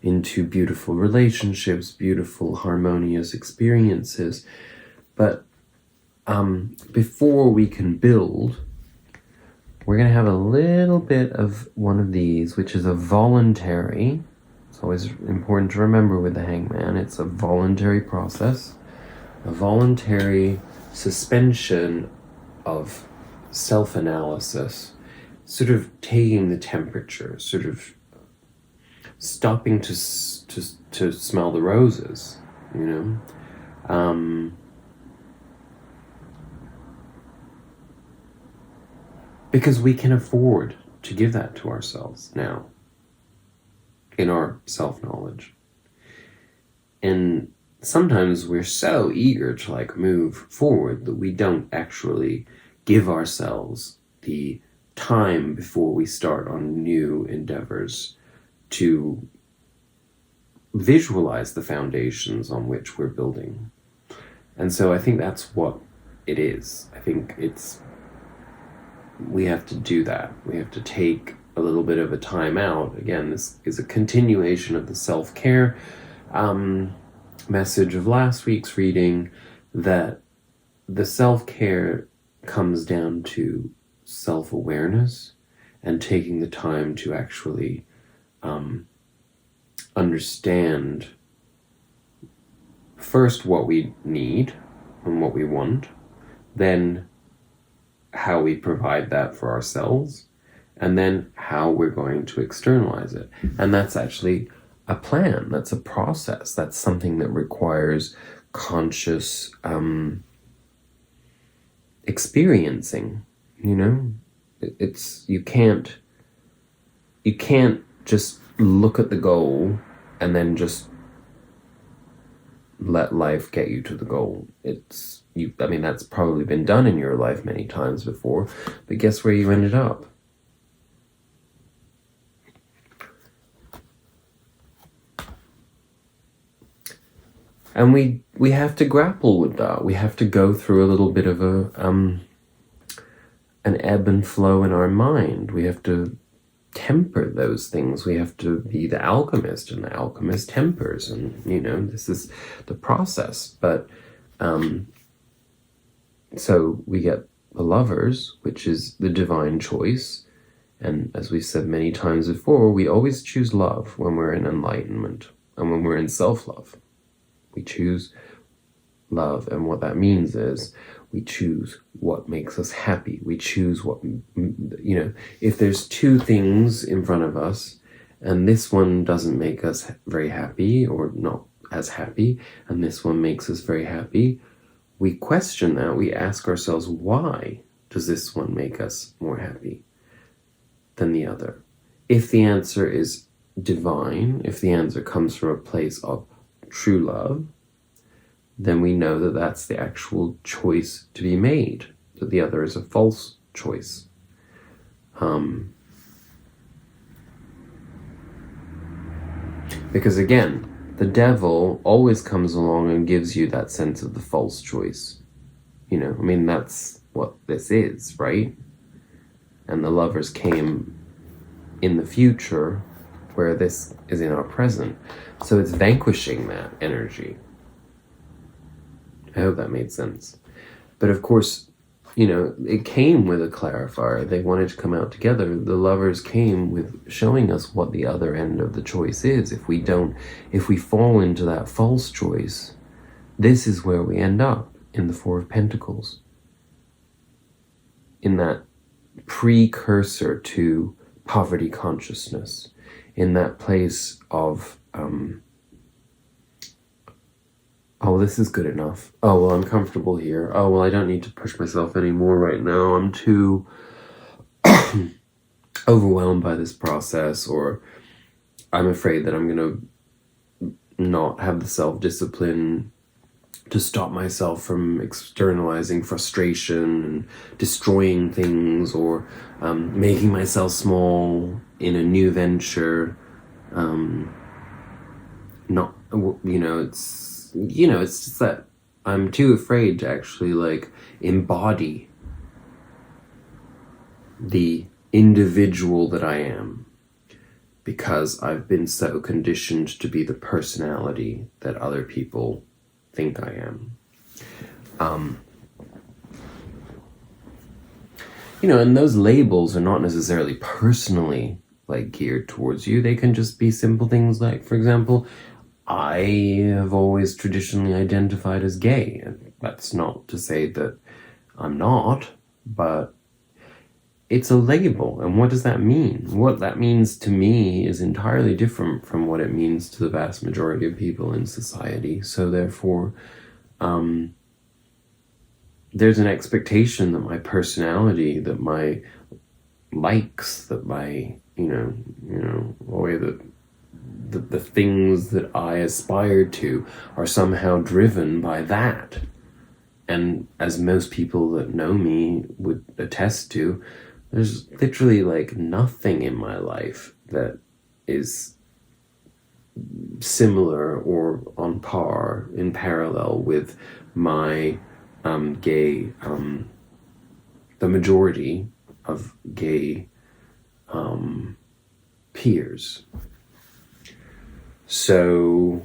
into beautiful relationships, beautiful harmonious experiences. But before we can build, we're going to have a little bit of one of these, which is a voluntary. It's always important to remember with the Hangman, it's a voluntary process, a voluntary suspension of self-analysis, sort of taking the temperature, sort of stopping to smell the roses, because we can afford to give that to ourselves now in our self-knowledge. And sometimes we're so eager to move forward that we don't actually give ourselves the time before we start on new endeavors to visualize the foundations on which we're building. And so I think that's what it is. I think we have to do that. We have to take a little bit of a time out. Again, this is a continuation of the self-care message of last week's reading, that the self-care comes down to self-awareness and taking the time to actually understand first what we need and what we want, then how we provide that for ourselves, and then how we're going to externalize it. And that's actually a plan, that's a process, that's something that requires conscious experiencing, you know? It's you can't just look at the goal and then just let life get you to the goal. I mean, that's probably been done in your life many times before, but guess where you ended up? And we have to grapple with that. We have to go through a little bit of an ebb and flow in our mind. We have to temper those things. We have to be the alchemist, and the alchemist tempers, and this is the process. But so we get the Lovers, which is the divine choice, and as we said many times before, we always choose love when we're in enlightenment and when we're in self-love. We choose love, and what that means is we choose what makes us happy. We choose what, if there's two things in front of us and this one doesn't make us very happy or not as happy, and this one makes us very happy, we question that. We ask ourselves, why does this one make us more happy than the other? If the answer is divine, if the answer comes from a place of true love, then we know that that's the actual choice to be made, that the other is a false choice. Because again, the devil always comes along and gives you that sense of the false choice. That's what this is, right? And the Lovers came in the future, where this is in our present. So it's vanquishing that energy. I hope that made sense. But of course, it came with a clarifier. They wanted to come out together. The Lovers came with showing us what the other end of the choice is. If we fall into that false choice, this is where we end up, in the Four of Pentacles. In that precursor to poverty consciousness. In that place of, oh, this is good enough. Oh, well, I'm comfortable here. Oh, well, I don't need to push myself anymore right now. I'm too overwhelmed by this process, or I'm afraid that I'm going to not have the self-discipline to stop myself from externalizing frustration and destroying things, or making myself small in a new venture. It's just that I'm too afraid to actually embody the individual that I am, because I've been so conditioned to be the personality that other people think I am. And those labels are not necessarily personally geared towards you. They can just be simple things like, for example, I have always traditionally identified as gay, and that's not to say that I'm not, but it's a label. And what does that mean? What that means to me is entirely different from what it means to the vast majority of people in society. So therefore, there's an expectation that my personality, that my likes, that my, the way that the things that I aspire to are somehow driven by that. And as most people that know me would attest to, there's literally nothing in my life that is similar or on par, in parallel with my gay, the majority of gay peers. So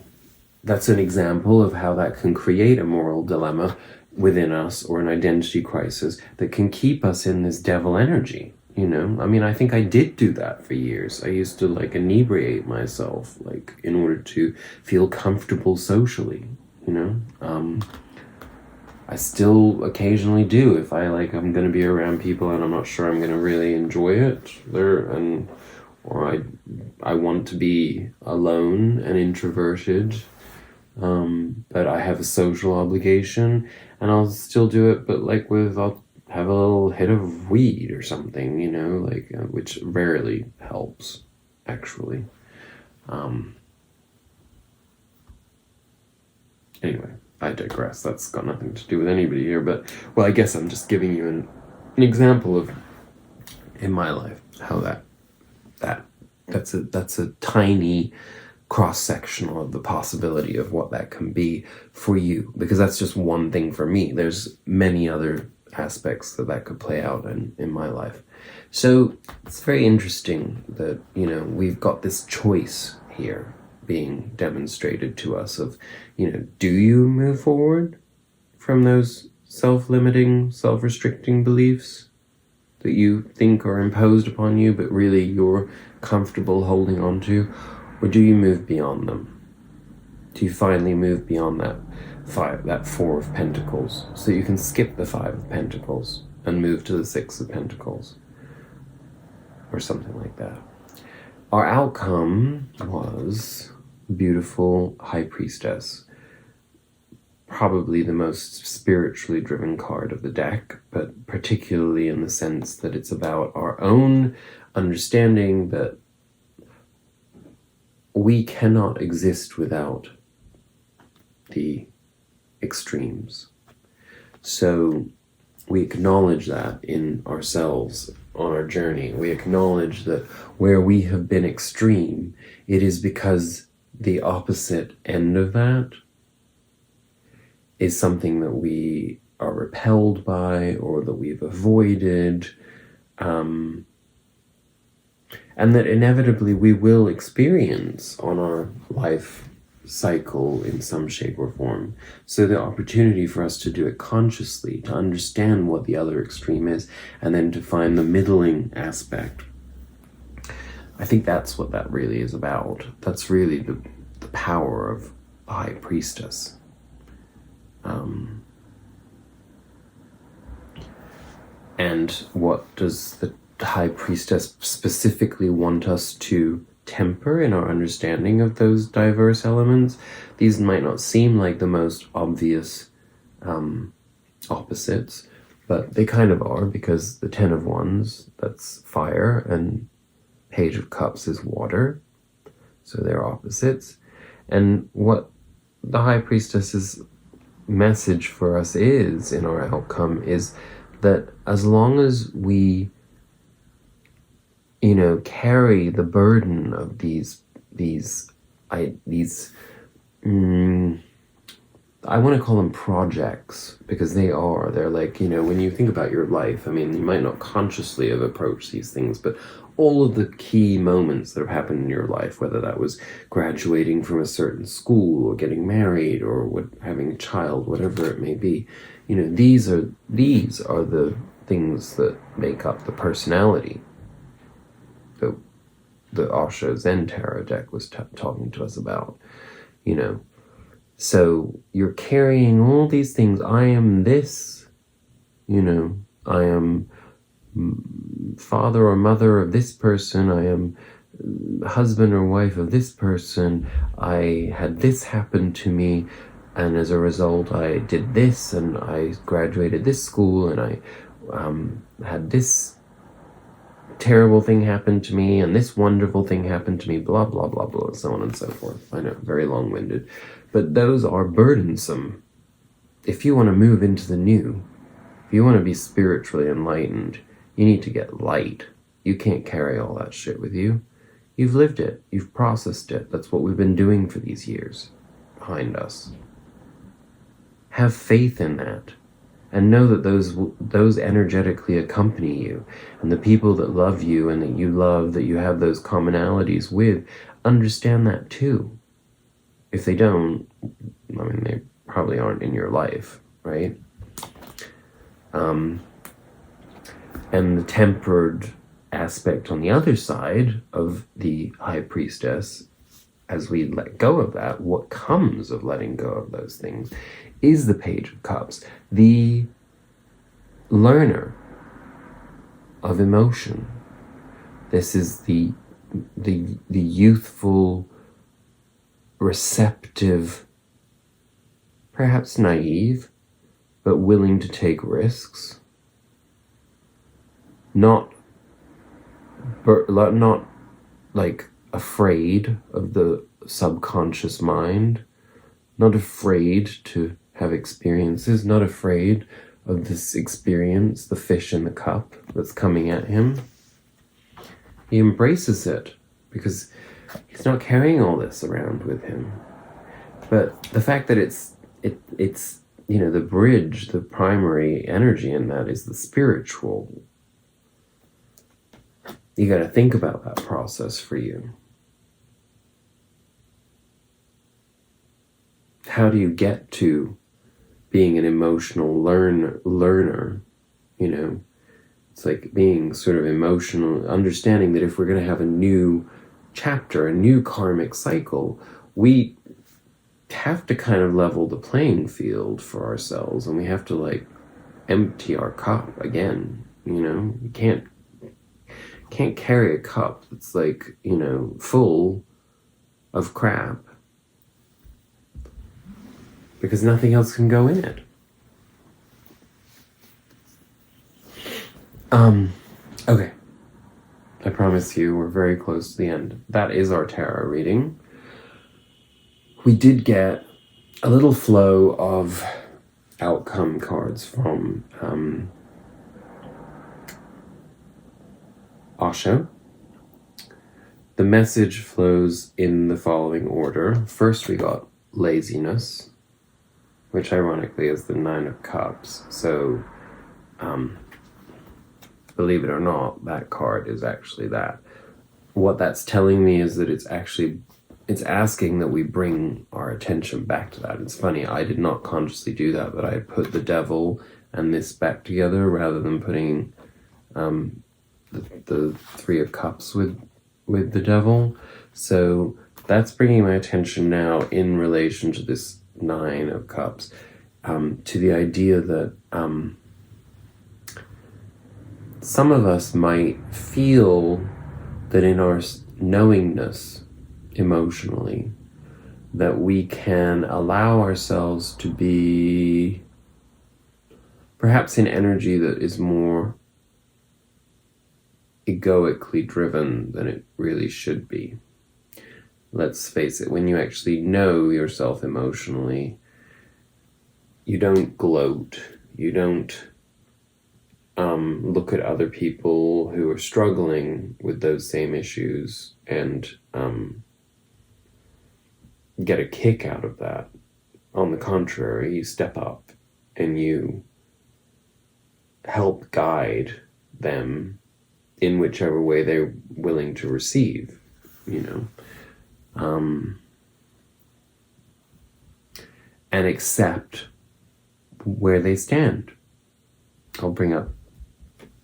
that's an example of how that can create a moral dilemma within us, or an identity crisis that can keep us in this devil energy. I think I did do that for years. I used to inebriate myself in order to feel comfortable socially. I still occasionally do. If I'm going to be around people and I'm not sure I'm going to really enjoy it, or I want to be alone and introverted, but I have a social obligation, and I'll still do it, but like I'll have a little hit of weed or something, you know, like which rarely helps, actually. Anyway, I digress. That's got nothing to do with anybody here, but, well, I guess I'm just giving you an example of, in my life, how that's a tiny cross-section of the possibility of what that can be for you, because that's just one thing for me. There's many other aspects that could play out in my life. So it's very interesting that, you know, we've got this choice here being demonstrated to us of, you know, do you move forward from those self-limiting, self-restricting beliefs that you think are imposed upon you, but really you're comfortable holding on to, or do you move beyond them? Do you finally move beyond that Four of Pentacles, so you can skip the Five of Pentacles and move to the Six of Pentacles, or something like that? Our outcome was beautiful High Priestess, probably the most spiritually driven card of the deck, but particularly in the sense that it's about our own understanding that we cannot exist without the extremes. So we acknowledge that in ourselves on our journey. We acknowledge that where we have been extreme, it is because the opposite end of that is something that we are repelled by, or that we've avoided, and that inevitably we will experience on our life cycle in some shape or form. So the opportunity for us to do it consciously, to understand what the other extreme is, and then to find the middling aspect. I think that's what that really is about. That's really the power of the High Priestess. And what does the High Priestess specifically want us to temper in our understanding of those diverse elements? These might not seem like the most obvious opposites, but they kind of are, because the Ten of Wands, that's fire, and Page of Cups is water, so they're opposites. And what the High Priestess's message for us is, in our outcome, is that as long as we, you know, carry the burden of these I want to call them projects, because they're like, you know, when you think about your life, I mean, you might not consciously have approached these things, but all of the key moments that have happened in your life, whether that was graduating from a certain school, or getting married, or having a child, whatever it may be, you know, these are the things that make up the personality. The Osho Zen Tarot deck was talking to us about, you know. So you're carrying all these things. I am this, you know, I am father or mother of this person, I am husband or wife of this person, I had this happen to me, and as a result I did this, and I graduated this school, and I had this terrible thing happened to me, and this wonderful thing happened to me, blah, blah, blah, blah, so on and so forth. I know, very long-winded. But those are burdensome. If you want to move into the new, if you want to be spiritually enlightened, you need to get light. You can't carry all that shit with you. You've lived it. You've processed it. That's what we've been doing for these years behind us. Have faith in that. And know that those energetically accompany you. And the people that love you and that you love, that you have those commonalities with, understand that too. If they don't, I mean, they probably aren't in your life, right? And the tempered aspect on the other side of the High Priestess, as we let go of that, what comes of letting go of those things, is the Page of Cups, the learner of emotion. This is the the youthful, receptive, perhaps naive, but willing to take risks. Not like afraid of the subconscious mind, not afraid to have experiences, not afraid of this experience, the fish in the cup that's coming at him. He embraces it because he's not carrying all this around with him. But the fact that it's the bridge, the primary energy in that is the spiritual. You got to think about that process for you. How do you get to being an emotional learner? It's like being sort of emotional, understanding that if we're going to have a new chapter, a new karmic cycle, we have to kind of level the playing field for ourselves, and we have to empty our cup again. You can't carry a cup that's full of crap, because nothing else can go in it. Okay. I promise you we're very close to the end. That is our tarot reading. We did get a little flow of outcome cards from Osho. The message flows in the following order. First we got laziness, which ironically is the 9 of Cups. So, believe it or not, that card is actually that. What that's telling me is that it's asking that we bring our attention back to that. It's funny, I did not consciously do that, but I put the devil and this back together rather than putting the 3 of Cups with the devil. So that's bringing my attention now in relation to this 9 of Cups, to the idea that some of us might feel that in our knowingness emotionally, that we can allow ourselves to be perhaps in energy that is more egoically driven than it really should be. Let's face it, when you actually know yourself emotionally, you don't gloat, you don't look at other people who are struggling with those same issues and get a kick out of that. On the contrary, you step up and you help guide them in whichever way they're willing to receive, and accept where they stand. I'll bring up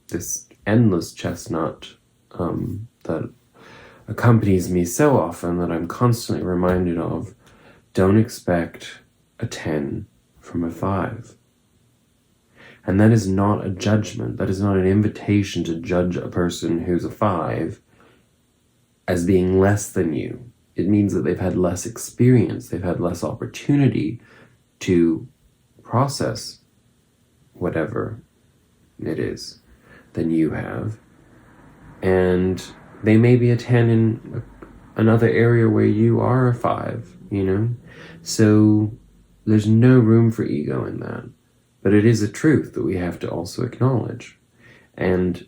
this endless chestnut that accompanies me so often that I'm constantly reminded of. Don't expect a 10 from a 5. And that is not a judgment. That is not an invitation to judge a person who's a 5 as being less than you. It means that they've had less experience, they've had less opportunity to process whatever it is than you have. And they may be a 10 in another area where you are a 5, So there's no room for ego in that. But it is a truth that we have to also acknowledge. And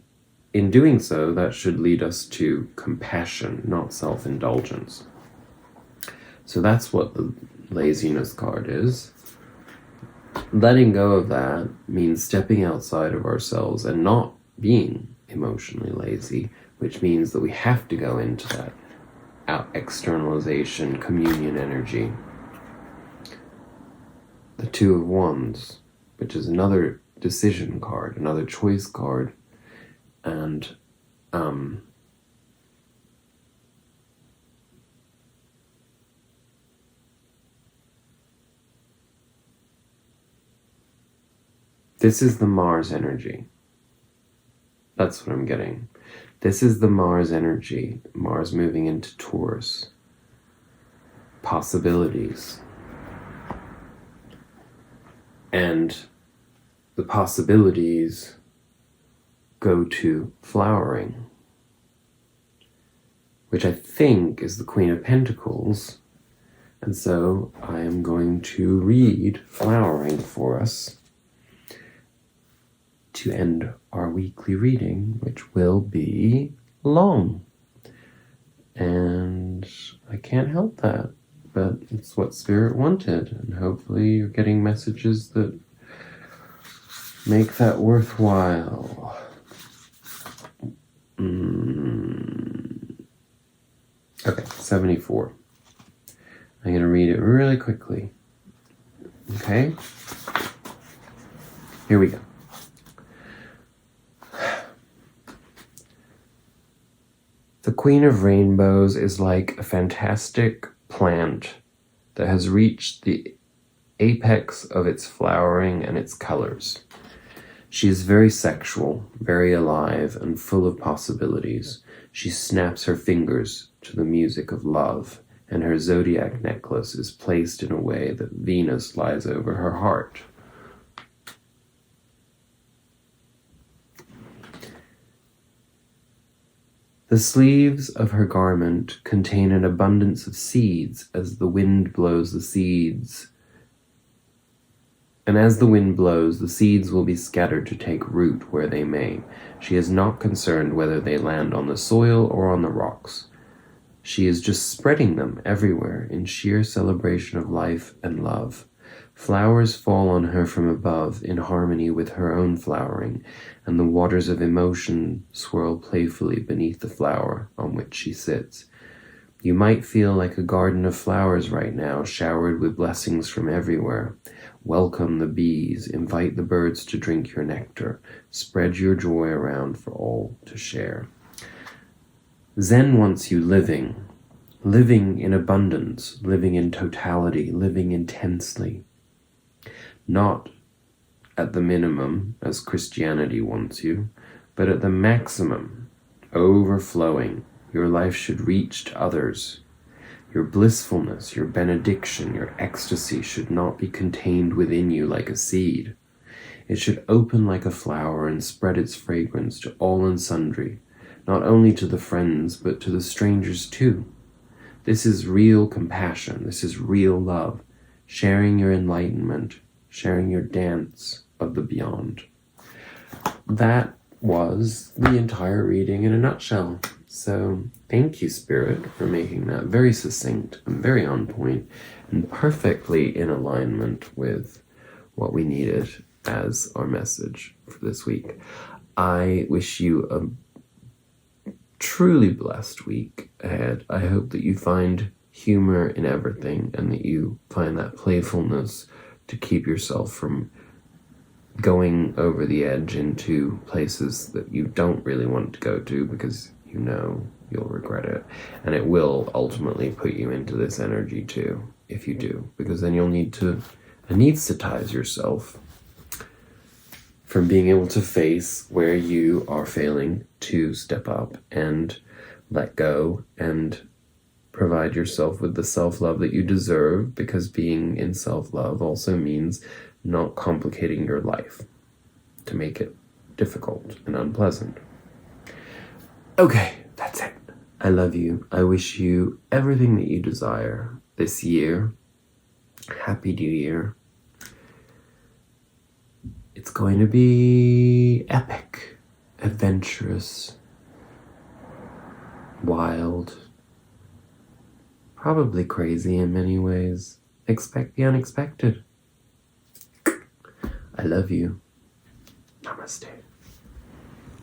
in doing so, that should lead us to compassion, not self-indulgence. So that's what the laziness card is. Letting go of that means stepping outside of ourselves and not being emotionally lazy, which means that we have to go into that externalization, communion energy. The 2 of Wands, which is another decision card, another choice card, and this is the Mars energy. That's what I'm getting. This is the Mars energy. Mars moving into Taurus. Possibilities. And the possibilities go to flowering, which I think is the Queen of Pentacles. And so I am going to read flowering for us to end our weekly reading, which will be long. And I can't help that, but it's what Spirit wanted. And hopefully you're getting messages that make that worthwhile. Okay, 74. I'm going to read it really quickly. Okay? Here we go. The Queen of Rainbows is like a fantastic plant that has reached the apex of its flowering and its colors. She is very sexual, very alive, and full of possibilities. She snaps her fingers to the music of love, and her zodiac necklace is placed in a way that Venus lies over her heart. The sleeves of her garment contain an abundance of seeds as the wind blows the seeds. And as the wind blows, the seeds will be scattered to take root where they may. She is not concerned whether they land on the soil or on the rocks. She is just spreading them everywhere in sheer celebration of life and love. Flowers fall on her from above in harmony with her own flowering, and the waters of emotion swirl playfully beneath the flower on which she sits. You might feel like a garden of flowers right now, showered with blessings from everywhere. Welcome the bees, invite the birds to drink your nectar, spread your joy around for all to share. Zen wants you living in abundance, living in totality, living intensely. Not at the minimum, as Christianity wants you, but at the maximum, overflowing. Your life should reach to others. Your blissfulness, your benediction, your ecstasy should not be contained within you like a seed. It should open like a flower and spread its fragrance to all and sundry, not only to the friends, but to the strangers too. This is real compassion. This is real love, sharing your enlightenment, sharing your dance of the beyond. That was the entire reading in a nutshell. So thank you, Spirit, for making that very succinct and very on point and perfectly in alignment with what we needed as our message for this week. I wish you a truly blessed week ahead. I hope that you find humor in everything and that you find that playfulness to keep yourself from going over the edge into places that you don't really want to go to, because you know you'll regret it. And it will ultimately put you into this energy too, if you do, because then you'll need to anesthetize yourself from being able to face where you are failing to step up and let go and provide yourself with the self-love that you deserve, because being in self-love also means not complicating your life to make it difficult and unpleasant. Okay, that's it. I love you. I wish you everything that you desire this year. Happy New Year. It's going to be epic, adventurous, wild, probably crazy in many ways. Expect the unexpected. I love you. Namaste.